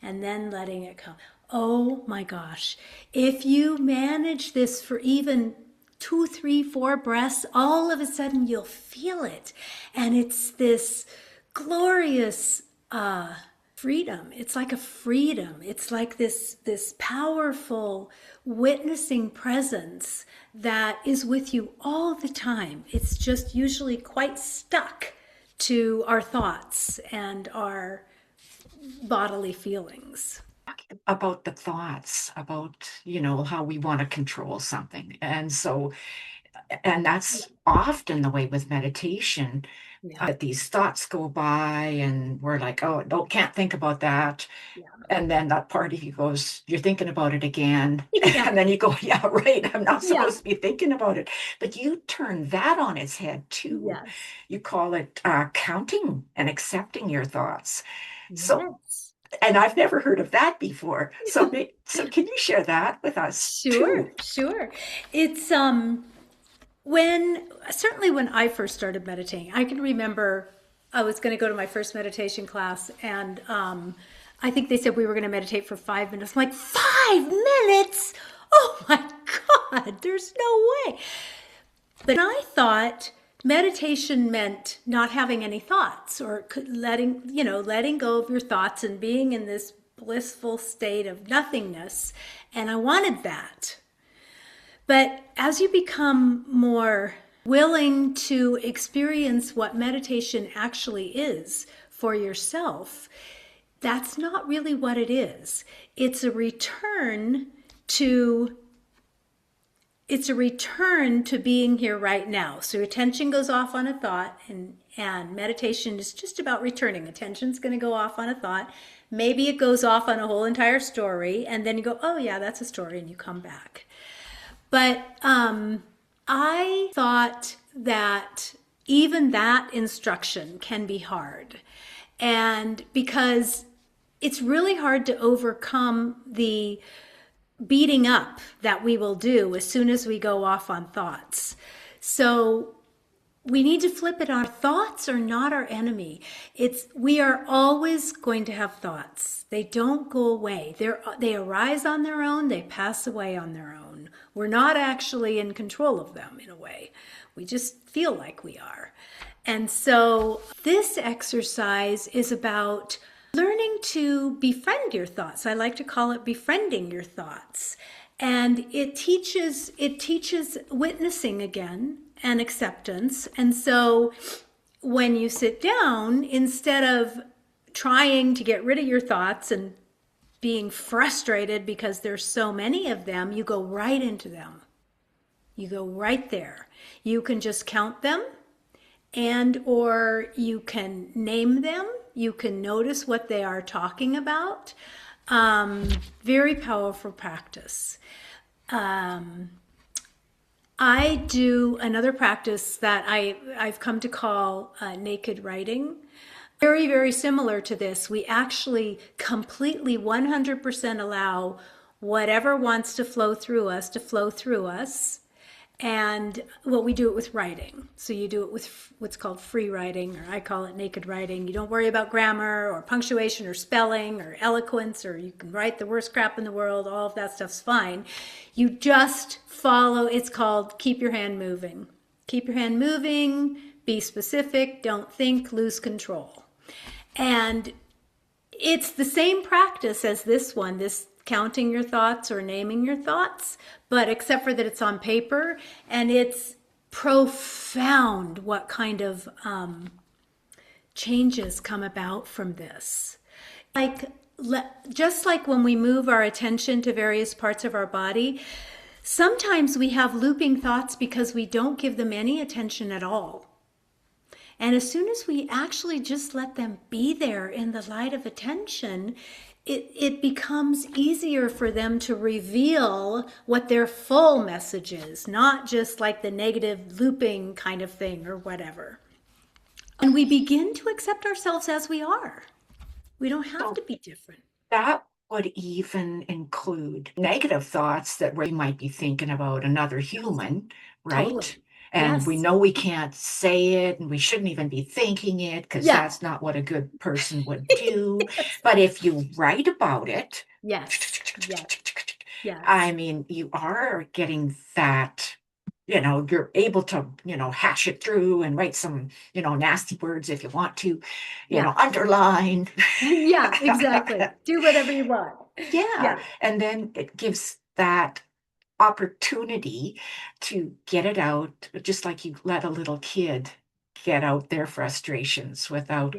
Speaker 3: and then letting it come. Oh my gosh. If you manage this for even 2, 3, 4 breaths, all of a sudden you'll feel it. And it's this glorious freedom. It's like a freedom. It's like this powerful witnessing presence that is with you all the time. It's just usually quite stuck to our thoughts and our bodily feelings.
Speaker 2: About the thoughts, about, how we want to control something. And that's often the way with meditation.
Speaker 3: Yeah.
Speaker 2: These thoughts go by and we're like, oh, no, can't think about that.
Speaker 3: Yeah.
Speaker 2: And then that part of you goes, you're thinking about it again.
Speaker 3: Yeah.
Speaker 2: And then you go, yeah, right, I'm not supposed to be thinking about it. But you turn that on its head too.
Speaker 3: Yes.
Speaker 2: You call it counting and accepting your thoughts.
Speaker 3: Yes.
Speaker 2: So, and I've never heard of that before. So can you share that with us?
Speaker 3: Sure. It's when I first started meditating, I can remember I was going to go to my first meditation class, and I think they said we were going to meditate for 5 minutes. I'm like, 5 minutes? Oh my God, there's no way. But I thought meditation meant not having any thoughts, or letting go of your thoughts and being in this blissful state of nothingness. And I wanted that. But as you become more willing to experience what meditation actually is for yourself, that's not really what it is. It's a return to being here right now. So attention goes off on a thought, and meditation is just about returning. Attention's going to go off on a thought. Maybe it goes off on a whole entire story, and then you go, oh yeah, that's a story, and you come back. But I thought that even that instruction can be hard. And because it's really hard to overcome the beating up that we will do as soon as we go off on thoughts. So we need to flip it. Our thoughts are not our enemy. We are always going to have thoughts. They don't go away. They arise on their own. They pass away on their own. We're not actually in control of them in a way. We just feel like we are. And so this exercise is about learning to befriend your thoughts. I like to call it befriending your thoughts. And it teaches witnessing again and acceptance. And so when you sit down, instead of trying to get rid of your thoughts and being frustrated because there's so many of them, you go right into them. You go right there. You can just count them, and or you can name them. You can notice what they are talking about. Very powerful practice. I do another practice that I've come to call naked writing. Very, very similar to this. We actually completely 100% allow whatever wants to flow through us to flow through us. And we do it with writing. So you do it with what's called free writing, or I call it naked writing. You don't worry about grammar or punctuation or spelling or eloquence, or you can write the worst crap in the world. All of that stuff's fine. You just follow. It's called keep your hand moving. Keep your hand moving, be specific, don't think, lose control. And it's the same practice as this one, this counting your thoughts or naming your thoughts, but except for that it's on paper, and it's profound what kind of changes come about from this. Just like when we move our attention to various parts of our body, sometimes we have looping thoughts because we don't give them any attention at all. And as soon as we actually just let them be there in the light of attention, it becomes easier for them to reveal what their full message is, not just like the negative looping kind of thing or whatever. And we begin to accept ourselves as we are. We don't have to be different.
Speaker 2: That would even include negative thoughts that we might be thinking about another human, right?
Speaker 3: Totally.
Speaker 2: And
Speaker 3: Yes.
Speaker 2: we know we can't say it, and we shouldn't even be thinking it, because that's not what a good person would do. But if you write about it,
Speaker 3: Yes. Yes.
Speaker 2: I mean, you are getting that, you're able to, hash it through and write some, nasty words if you want to, underline.
Speaker 3: Yeah, exactly. Do whatever you want.
Speaker 2: Yeah. And then it gives that opportunity to get it out, just like you let a little kid get out their frustrations without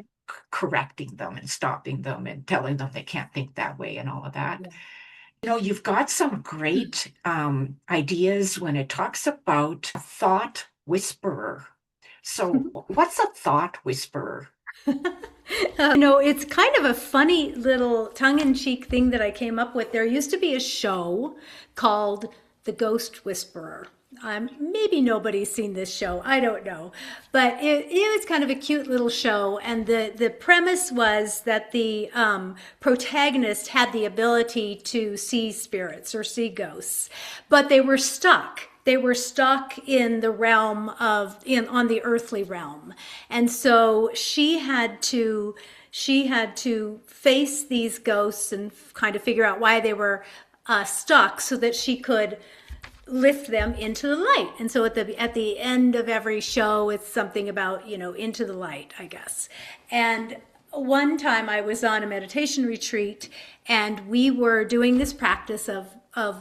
Speaker 2: correcting them and stopping them and telling them they can't think that way and all of that. You've got some great ideas when it talks about a thought whisperer. So what's a thought whisperer?
Speaker 3: It's kind of a funny little tongue-in-cheek thing that I came up with. There used to be a show called The Ghost Whisperer. Maybe nobody's seen this show. I don't know. But it was kind of a cute little show. And the premise was that the protagonist had the ability to see spirits or see ghosts. But they were stuck. They were stuck in the realm on the earthly realm. And so she had to face these ghosts and kind of figure out why they were stuck so that she could lift them into the light. And so at the end of every show, it's something about, into the light, I guess. And one time I was on a meditation retreat, and we were doing this practice of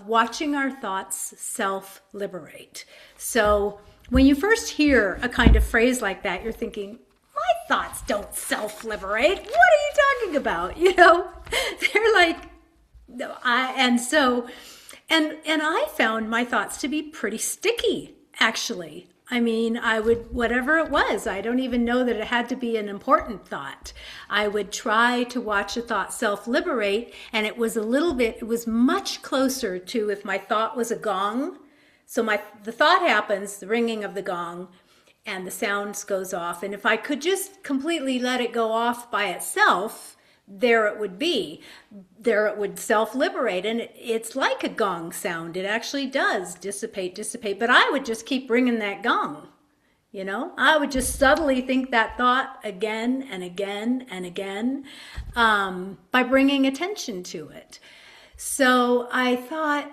Speaker 3: watching our thoughts self-liberate. So when you first hear a kind of phrase like that, you're thinking, my thoughts don't self-liberate. What are you talking about? They're like, and I found my thoughts to be pretty sticky, actually. I mean, whatever it was, I don't even know that it had to be an important thought. I would try to watch a thought self-liberate, and it was much closer to if my thought was a gong. So the thought happens, the ringing of the gong, and the sound goes off. And if I could just completely let it go off by itself, there it would be. There it would self-liberate. And it's like a gong sound. It actually does dissipate. But I would just keep ringing that gong, I would just subtly think that thought again and again and again, by bringing attention to it. So I thought,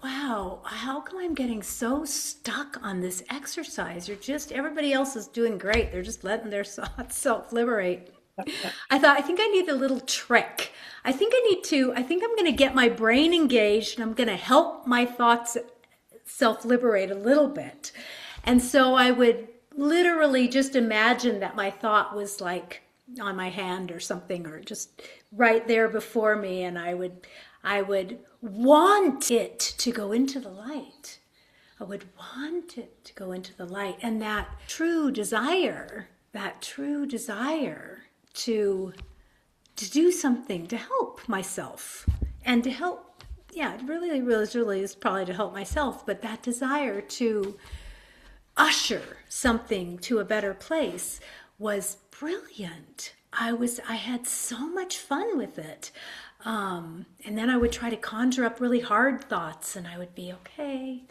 Speaker 3: wow, how come I'm getting so stuck on this exercise? Everybody else is doing great. They're just letting their thoughts self-liberate. I thought, I think I need a little trick. I think I'm going to get my brain engaged, and I'm going to help my thoughts self-liberate a little bit. And so I would literally just imagine that my thought was like on my hand or something, or just right there before me, and I would want it to go into the light. I would want it to go into the light. And that true desire to do something to help myself, and to help, it really is probably to help myself, but that desire to usher something to a better place was brilliant. I had so much fun with it. And then I would try to conjure up really hard thoughts, and I would be, okay,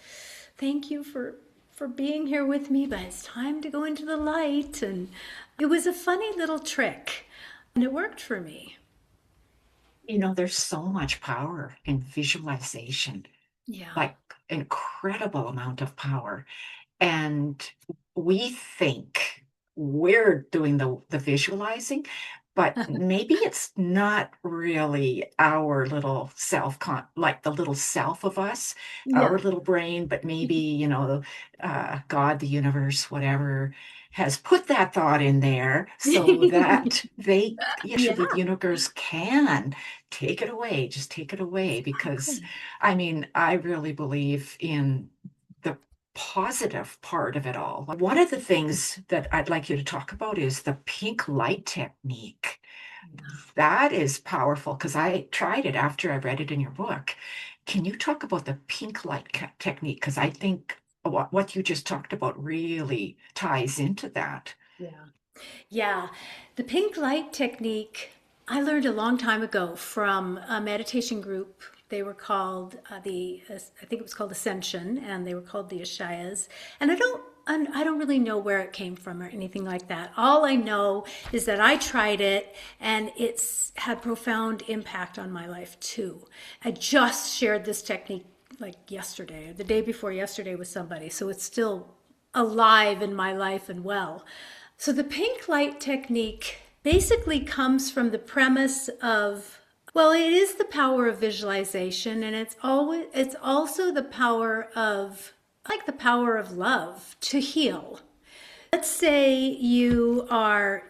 Speaker 3: thank you for being here with me, but it's time to go into the light. And it was a funny little trick, and it worked for me.
Speaker 2: There's so much power in visualization.
Speaker 3: Yeah.
Speaker 2: Like, incredible amount of power. And we think we're doing the visualizing, but maybe it's not really our little self, like the little self of us, our little brain, but maybe, God, the universe, whatever, has put that thought in there so that the universe can take it away, just take it away. Because, I really believe in the positive part of it all. One of the things that I'd like you to talk about is the pink light technique. That is powerful, because I tried it after I read it in your book. Can you talk about the pink light technique? Because I think what you just talked about really ties into that.
Speaker 3: Yeah. The pink light technique, I learned a long time ago from a meditation group. They were called I think it was called Ascension, and they were called the Ashayas. And I don't really know where it came from or anything like that. All I know is that I tried it, and it's had profound impact on my life too. I just shared this technique like yesterday, or the day before yesterday, with somebody. So it's still alive in my life and well. So the pink light technique basically comes from the premise of, well, it is the power of visualization, and it's also the power of, like, the power of love to heal. Let's say you are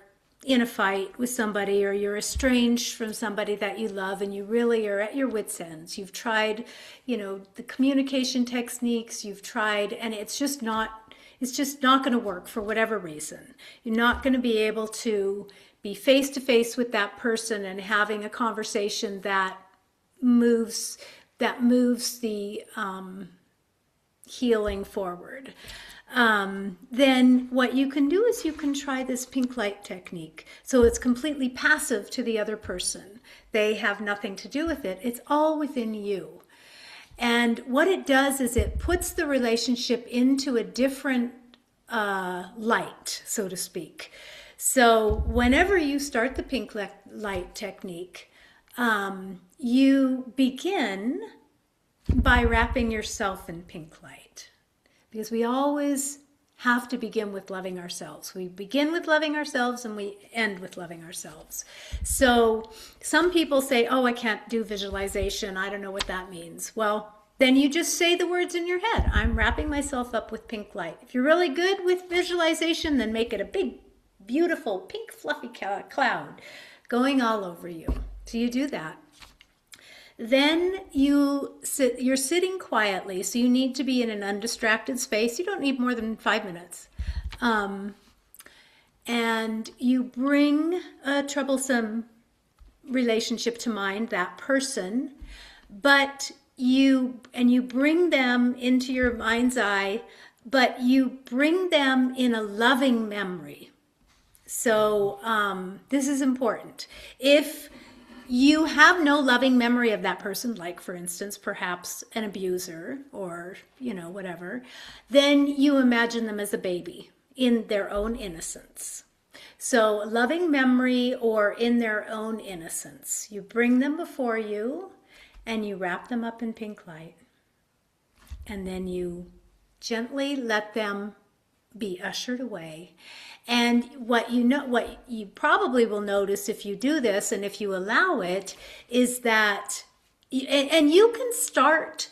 Speaker 3: in a fight with somebody, or you're estranged from somebody that you love, and you really are at your wits' ends. You've tried, the communication techniques, you've tried, and it's just not going to work for whatever reason. You're not going to be able to be face to face with that person and having a conversation that moves the healing forward. Then what you can do is you can try this pink light technique. So it's completely passive to the other person. They have nothing to do with it. It's all within you. And what it does is it puts the relationship into a different light, so to speak. So whenever you start the pink light technique, you begin by wrapping yourself in pink light. Because we always have to begin with loving ourselves. We begin with loving ourselves, and we end with loving ourselves. So some people say, oh, I can't do visualization. I don't know what that means. Well, then you just say the words in your head. I'm wrapping myself up with pink light. If you're really good with visualization, then make it a big, beautiful, pink, fluffy cloud going all over you. So you do that. Then you're sitting quietly, so you need to be in an undistracted space. You don't need more than 5 minutes. And you bring a troublesome relationship to mind, that person, but you bring them into your mind's eye, but you bring them in a loving memory. So this is important. If you have no loving memory of that person, like, for instance, perhaps an abuser or, whatever, then you imagine them as a baby. in their own innocence. So loving memory or in their own innocence. You bring them before you and you wrap them up in pink light. And then you gently let them be ushered away. And what you probably will notice if you do this and if you allow it is that, and you can start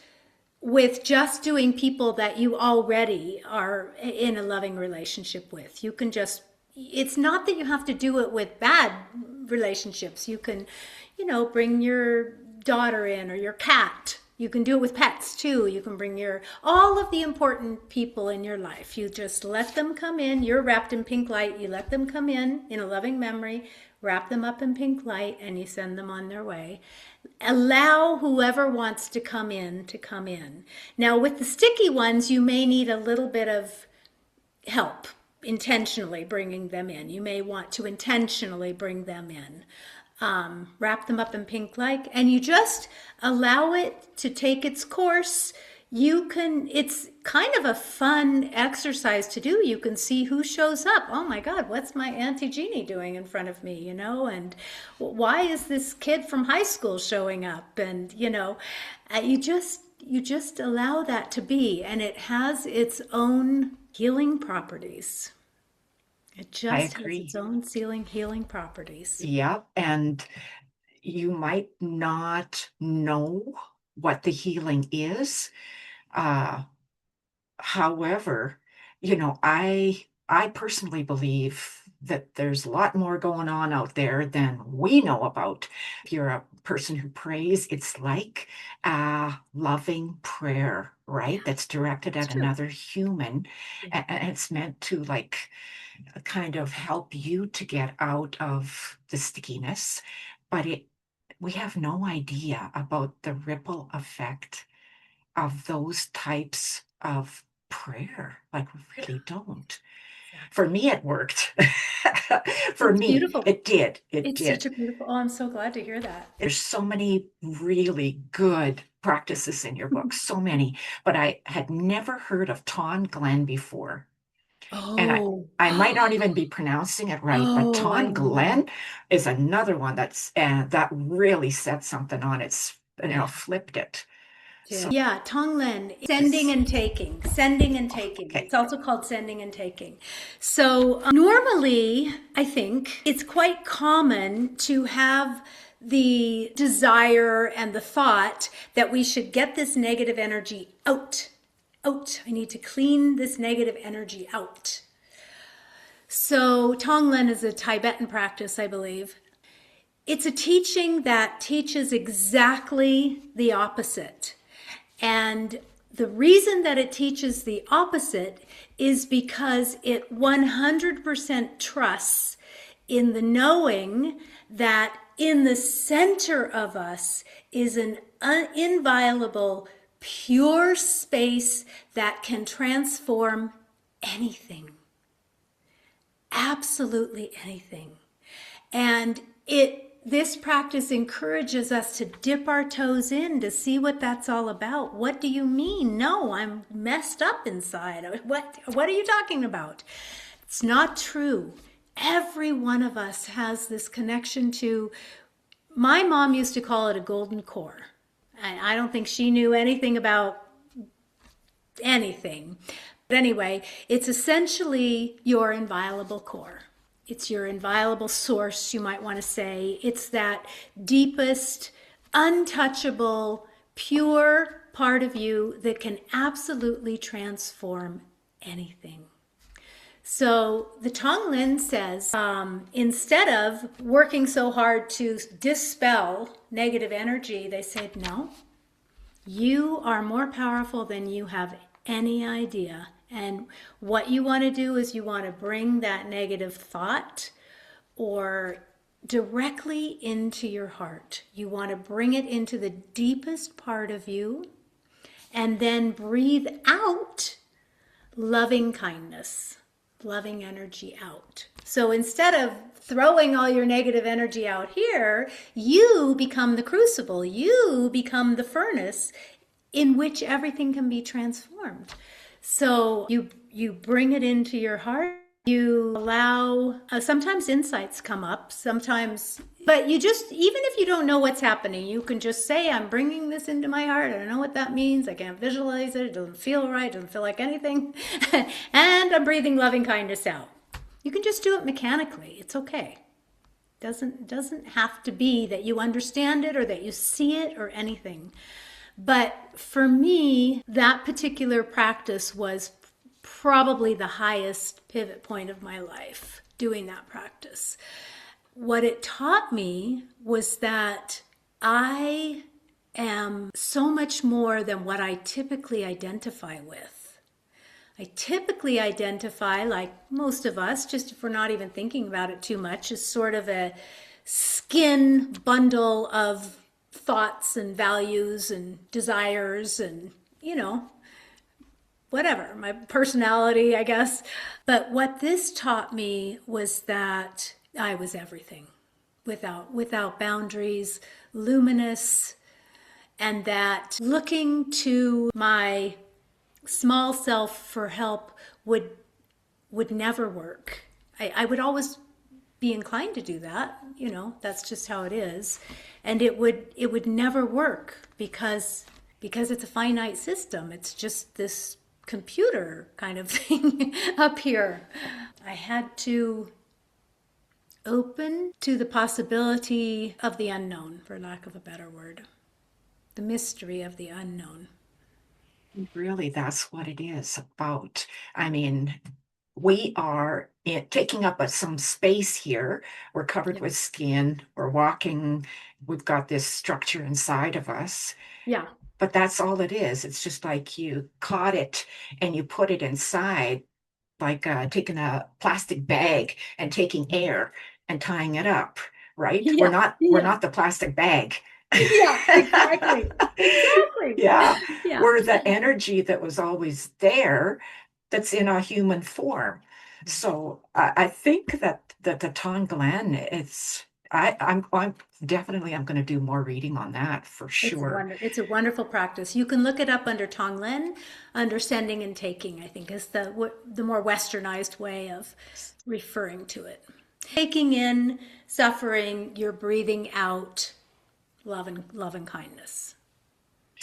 Speaker 3: with just doing people that you already are in a loving relationship with. You can just, it's not that you have to do it with bad relationships. You can, bring your daughter in or your cat. You can do it with pets too. You can bring all of the important people in your life. You just let them come in. You're wrapped in pink light. You let them come in a loving memory, wrap them up in pink light, and you send them on their way. Allow whoever wants to come in to come in. Now with the sticky ones, you may need a little bit of help intentionally bringing them in. You may want to intentionally bring them in. Wrap them up in pink light, and you just allow it to take its course. It's kind of a fun exercise to do. You can see who shows up. Oh my God, what's my Auntie Jeannie doing in front of me, and why is this kid from high school showing up? And, you just allow that to be, and it has its own healing properties. It just has its own healing properties.
Speaker 2: Yeah, and you might not know what the healing is. However, I personally believe that there's a lot more going on out there than we know about. If you're a person who prays, it's like a loving prayer, right? That's directed at another human.
Speaker 3: Yeah.
Speaker 2: And it's meant to kind of help you to get out of the stickiness. But we have no idea about the ripple effect of those types of prayer. We really don't. For me, it worked. For me,
Speaker 3: beautiful.
Speaker 2: It did.
Speaker 3: It's such a beautiful, I'm so glad to hear that.
Speaker 2: There's so many really good practices in your book, so many, but I had never heard of Tonglen before.
Speaker 3: Oh.
Speaker 2: And I might not even be pronouncing it right, but Tonglen is another one that really set something on its, flipped it.
Speaker 3: Yeah, Tonglen, sending and taking. Okay. It's also called sending and taking. So normally, I think it's quite common to have the desire and the thought that we should get this negative energy out. I need to clean this negative energy out. So Tonglen is a Tibetan practice, I believe. It's a teaching that teaches exactly the opposite. And the reason that it teaches the opposite is because it 100% trusts in the knowing that in the center of us is an inviolable, pure space that can transform anything. Absolutely anything. And this practice encourages us to dip our toes in to see what that's all about. What do you mean? No, I'm messed up inside. What are you talking about? It's not true. Every one of us has this connection to, my mom used to call it a golden core. I don't think she knew anything about anything. But anyway, it's essentially your inviolable core. It's your inviolable source, you might want to say. It's that deepest, untouchable, pure part of you that can absolutely transform anything. So the Tonglen says, instead of working so hard to dispel negative energy, they said, no, you are more powerful than you have any idea. And what you want to do is you want to bring that negative thought or directly into your heart. You want to bring it into the deepest part of you and then breathe out loving kindness, loving energy out. So instead of throwing all your negative energy out here, you become the crucible. You become the furnace in which everything can be transformed. So you bring it into your heart. You allow, sometimes insights come up, sometimes, but you just, even if you don't know what's happening, you can just say, I'm bringing this into my heart. I don't know what that means. I can't visualize it. It doesn't feel right. It doesn't feel like anything. And I'm breathing loving kindness out. You can just do it mechanically. It's okay. Doesn't have to be that you understand it or that you see it or anything. But for me, that particular practice was probably the highest pivot point of my life, doing that practice. What it taught me was that I am so much more than what I typically identify with. I typically identify, like most of us, just if we're not even thinking about it too much, as sort of a skin bundle of thoughts and values and desires and, whatever, my personality, I guess. But what this taught me was that I was everything without boundaries, luminous, and that looking to my small self for help would never work. I would always be inclined to do that, that's just how it is. And it would never work because it's a finite system. It's just this computer kind of thing up here. I had to open to the possibility of the unknown, for lack of a better word, the mystery of the unknown.
Speaker 2: Really, that's what it is about. I mean, we are taking up some space here. We're covered with skin. We're walking. We've got this structure inside of us.
Speaker 3: Yeah.
Speaker 2: But that's all it is. It's just like you caught it and you put it inside, like taking a plastic bag and taking air and tying it up, right?
Speaker 3: Yeah.
Speaker 2: We're not the plastic bag.
Speaker 3: Yeah, exactly. Exactly.
Speaker 2: Yeah.
Speaker 3: Yeah.
Speaker 2: We're the energy that was always there that's in a human form. So I think that the Tonglen, I'm definitely, I'm going to do more reading on that for sure.
Speaker 3: It's a wonderful practice. You can look it up under Tonglen. Understanding and taking, I think, is the more westernized way of referring to it. Taking in suffering, you're breathing out love and kindness.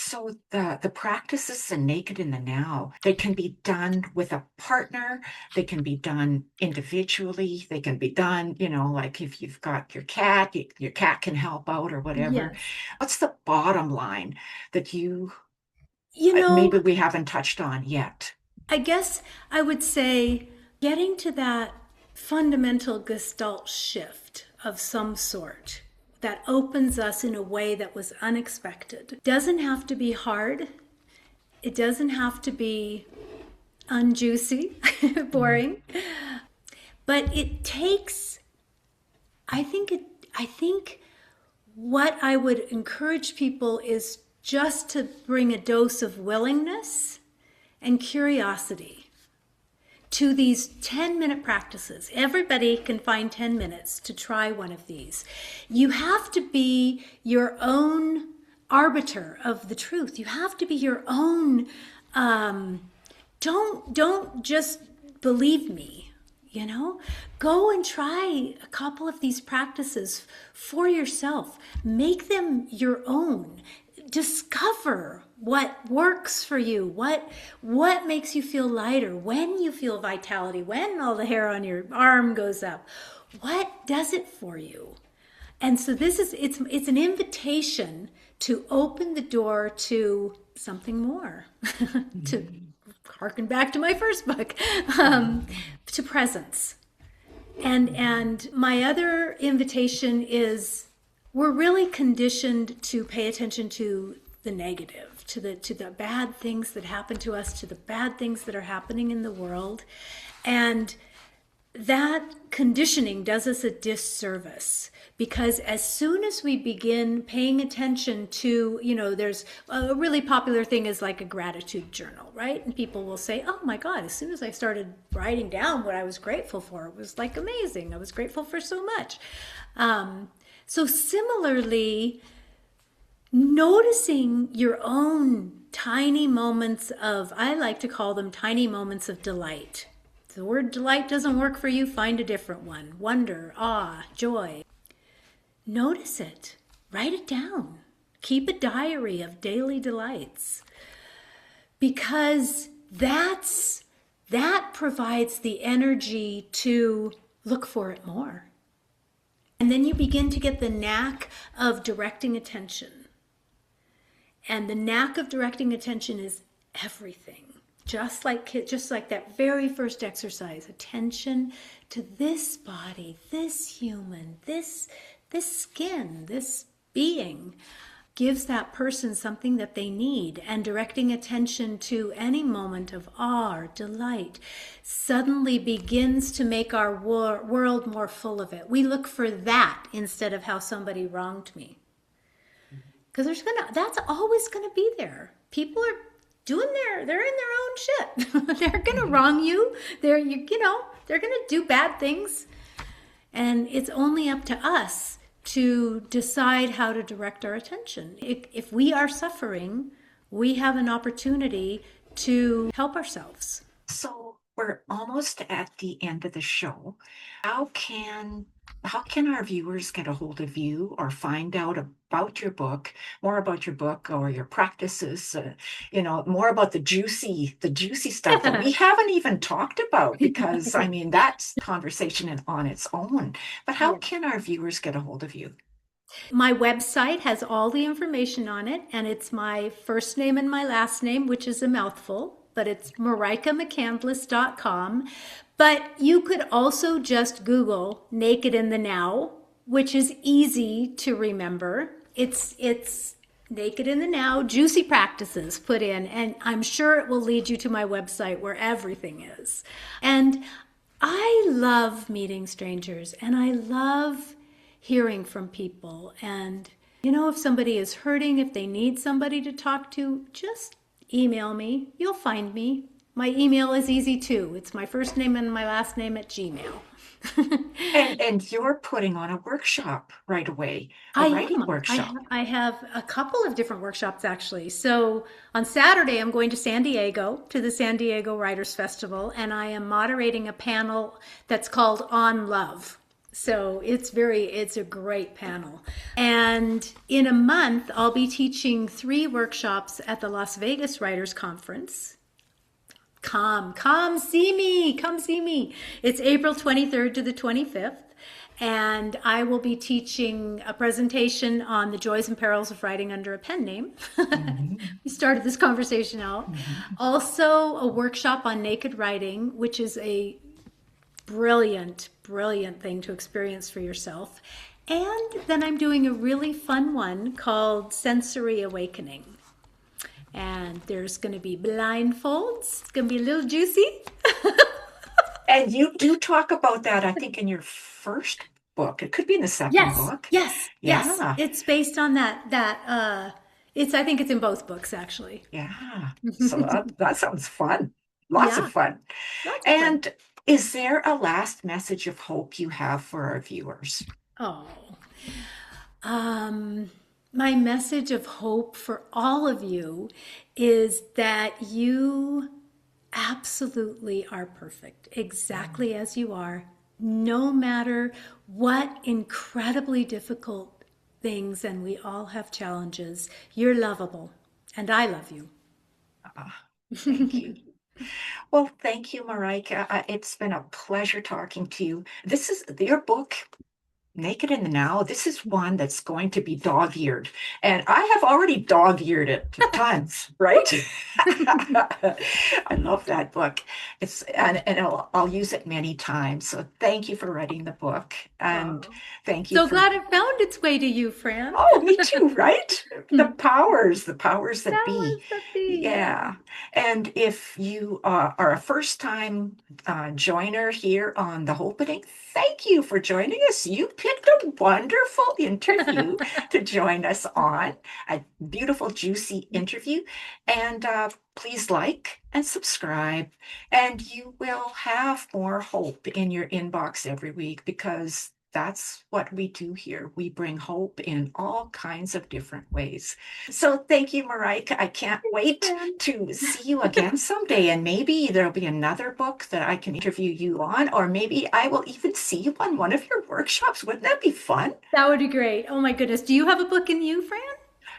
Speaker 2: So the practices, the naked in the now, they can be done with a partner. They can be done individually. They can be done, like if you've got your cat can help out or whatever.
Speaker 3: Yes.
Speaker 2: What's the bottom line that maybe we haven't touched on yet?
Speaker 3: I guess I would say getting to that fundamental Gestalt shift of some sort that opens us in a way that was unexpected. It doesn't have to be hard. It doesn't have to be unjuicy, boring. But it takes, I think what I would encourage people is just to bring a dose of willingness and curiosity to these 10-minute practices. Everybody can find 10 minutes to try one of these. You have to be your own arbiter of the truth. You have to be your own, don't just believe me, Go and try a couple of these practices for yourself. Make them your own. Discover what works for you, what makes you feel lighter, when you feel vitality, when all the hair on your arm goes up. What does it for you? And so it's an invitation to open the door to something more, to harken back to my first book, to presence. And my other invitation is, we're really conditioned to pay attention to the negative, to the bad things that happen to us, to the bad things that are happening in the world. And that conditioning does us a disservice, because as soon as we begin paying attention to, there's a really popular thing is like a gratitude journal, right? And people will say, oh my God, as soon as I started writing down what I was grateful for, it was like amazing. I was grateful for so much. So similarly, noticing your own tiny moments of, I like to call them tiny moments of delight. If the word delight doesn't work for you, find a different one. Wonder, awe, joy. Notice it. Write it down. Keep a diary of daily delights. Because that provides the energy to look for it more. And then you begin to get the knack of directing attention. And the knack of directing attention is everything. Just like that very first exercise, attention to this body, this human, this skin, this being, gives that person something that they need. And directing attention to any moment of awe or delight suddenly begins to make our world more full of it. We look for that instead of how somebody wronged me. Because that's always gonna be there. People are they're in their own shit. They're gonna wrong you. They're gonna do bad things. And it's only up to us to decide how to direct our attention. If we are suffering, we have an opportunity to help ourselves.
Speaker 2: So we're almost at the end of the show. How can our viewers get a hold of you or find out about your book, more about your book or your practices, more about the juicy stuff that we haven't even talked about, because I mean, that's conversation on its own. But how can our viewers get a hold of you?
Speaker 3: My website has all the information on it, and it's my first name and my last name, which is a mouthful, but it's marijkemccandless.com. But you could also just Google Naked in the Now, which is easy to remember. It's Naked in the Now, juicy practices put in, and I'm sure it will lead you to my website where everything is. And I love meeting strangers, and I love hearing from people. And, if somebody is hurting, if they need somebody to talk to, just email me. You'll find me. My email is easy too. It's my first name and my last name at Gmail.
Speaker 2: and you're putting on a workshop right away, a writing workshop.
Speaker 3: I have a couple of different workshops, actually. So on Saturday, I'm going to San Diego, to the San Diego Writers Festival, and I am moderating a panel that's called On Love. So it's a great panel. And in a month, I'll be teaching 3 workshops at the Las Vegas Writers Conference. Come see me. It's April 23rd to the 25th. And I will be teaching a presentation on the joys and perils of writing under a pen name. Mm-hmm. We started this conversation out. Mm-hmm. Also a workshop on naked writing, which is a brilliant thing to experience for yourself. And then I'm doing a really fun one called Sensory Awakening. And there's going to be blindfolds. It's going to be a little juicy.
Speaker 2: And you do talk about that, I think, in your first book. It could be in the second book.
Speaker 3: Yes. It's based on that. I think it's in both books, actually.
Speaker 2: Yeah. So that sounds fun. Lots of fun. And is there a last message of hope you have for our viewers?
Speaker 3: My message of hope for all of you is that you absolutely are perfect, exactly as you are, no matter what incredibly difficult things, and we all have challenges. You're lovable, and I love you.
Speaker 2: Thank you. Well, thank you, Marijke. It's been a pleasure talking to you. This is your book, Naked in the Now. This is one that's going to be dog-eared, and I have already dog-eared it tons, right? I love that book. I'll use it many times. So thank you for writing the book, and thank you.
Speaker 3: So glad it found its way to you, Fran.
Speaker 2: Oh, me too, right? The powers that be. Yeah. And if you are a first-time joiner here on the Hopenning, thank you for joining us. You picked a wonderful interview to join us on, a beautiful, juicy interview. And please like and subscribe, and you will have more hope in your inbox every week, because that's what we do here. We bring hope in all kinds of different ways. So thank you, Marijke. I can't wait to see you again someday. And maybe there'll be another book that I can interview you on, or maybe I will even see you on one of your workshops. Wouldn't that be fun?
Speaker 3: That would be great. Oh my goodness. Do you have a book in you, Fran?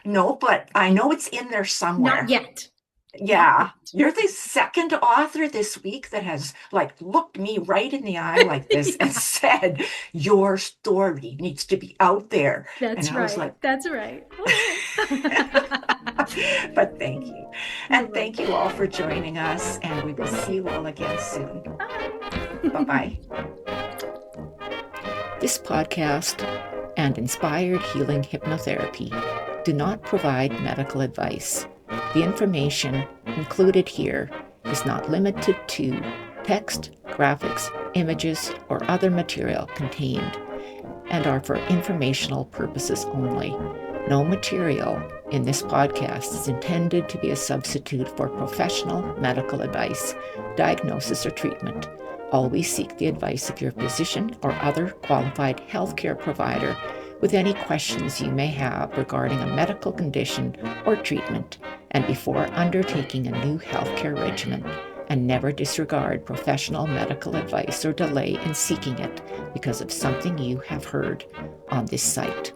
Speaker 2: No, but I know it's in there somewhere.
Speaker 3: Not yet.
Speaker 2: Yeah, you're the second author this week that has like looked me right in the eye like this and said, your story needs to be out there.
Speaker 3: That's
Speaker 2: and I was like,
Speaker 3: That's right.
Speaker 2: but thank you. And thank you all for joining us. And we will see you all again soon. Bye-bye.
Speaker 1: This podcast and Inspired Healing Hypnotherapy do not provide medical advice. The information included here is not limited to text, graphics, images, or other material contained, and are for informational purposes only. No material in this podcast is intended to be a substitute for professional medical advice, diagnosis, or treatment. Always seek the advice of your physician or other qualified healthcare provider with any questions you may have regarding a medical condition or treatment, and before undertaking a new healthcare regimen, and never disregard professional medical advice or delay in seeking it because of something you have heard on this site.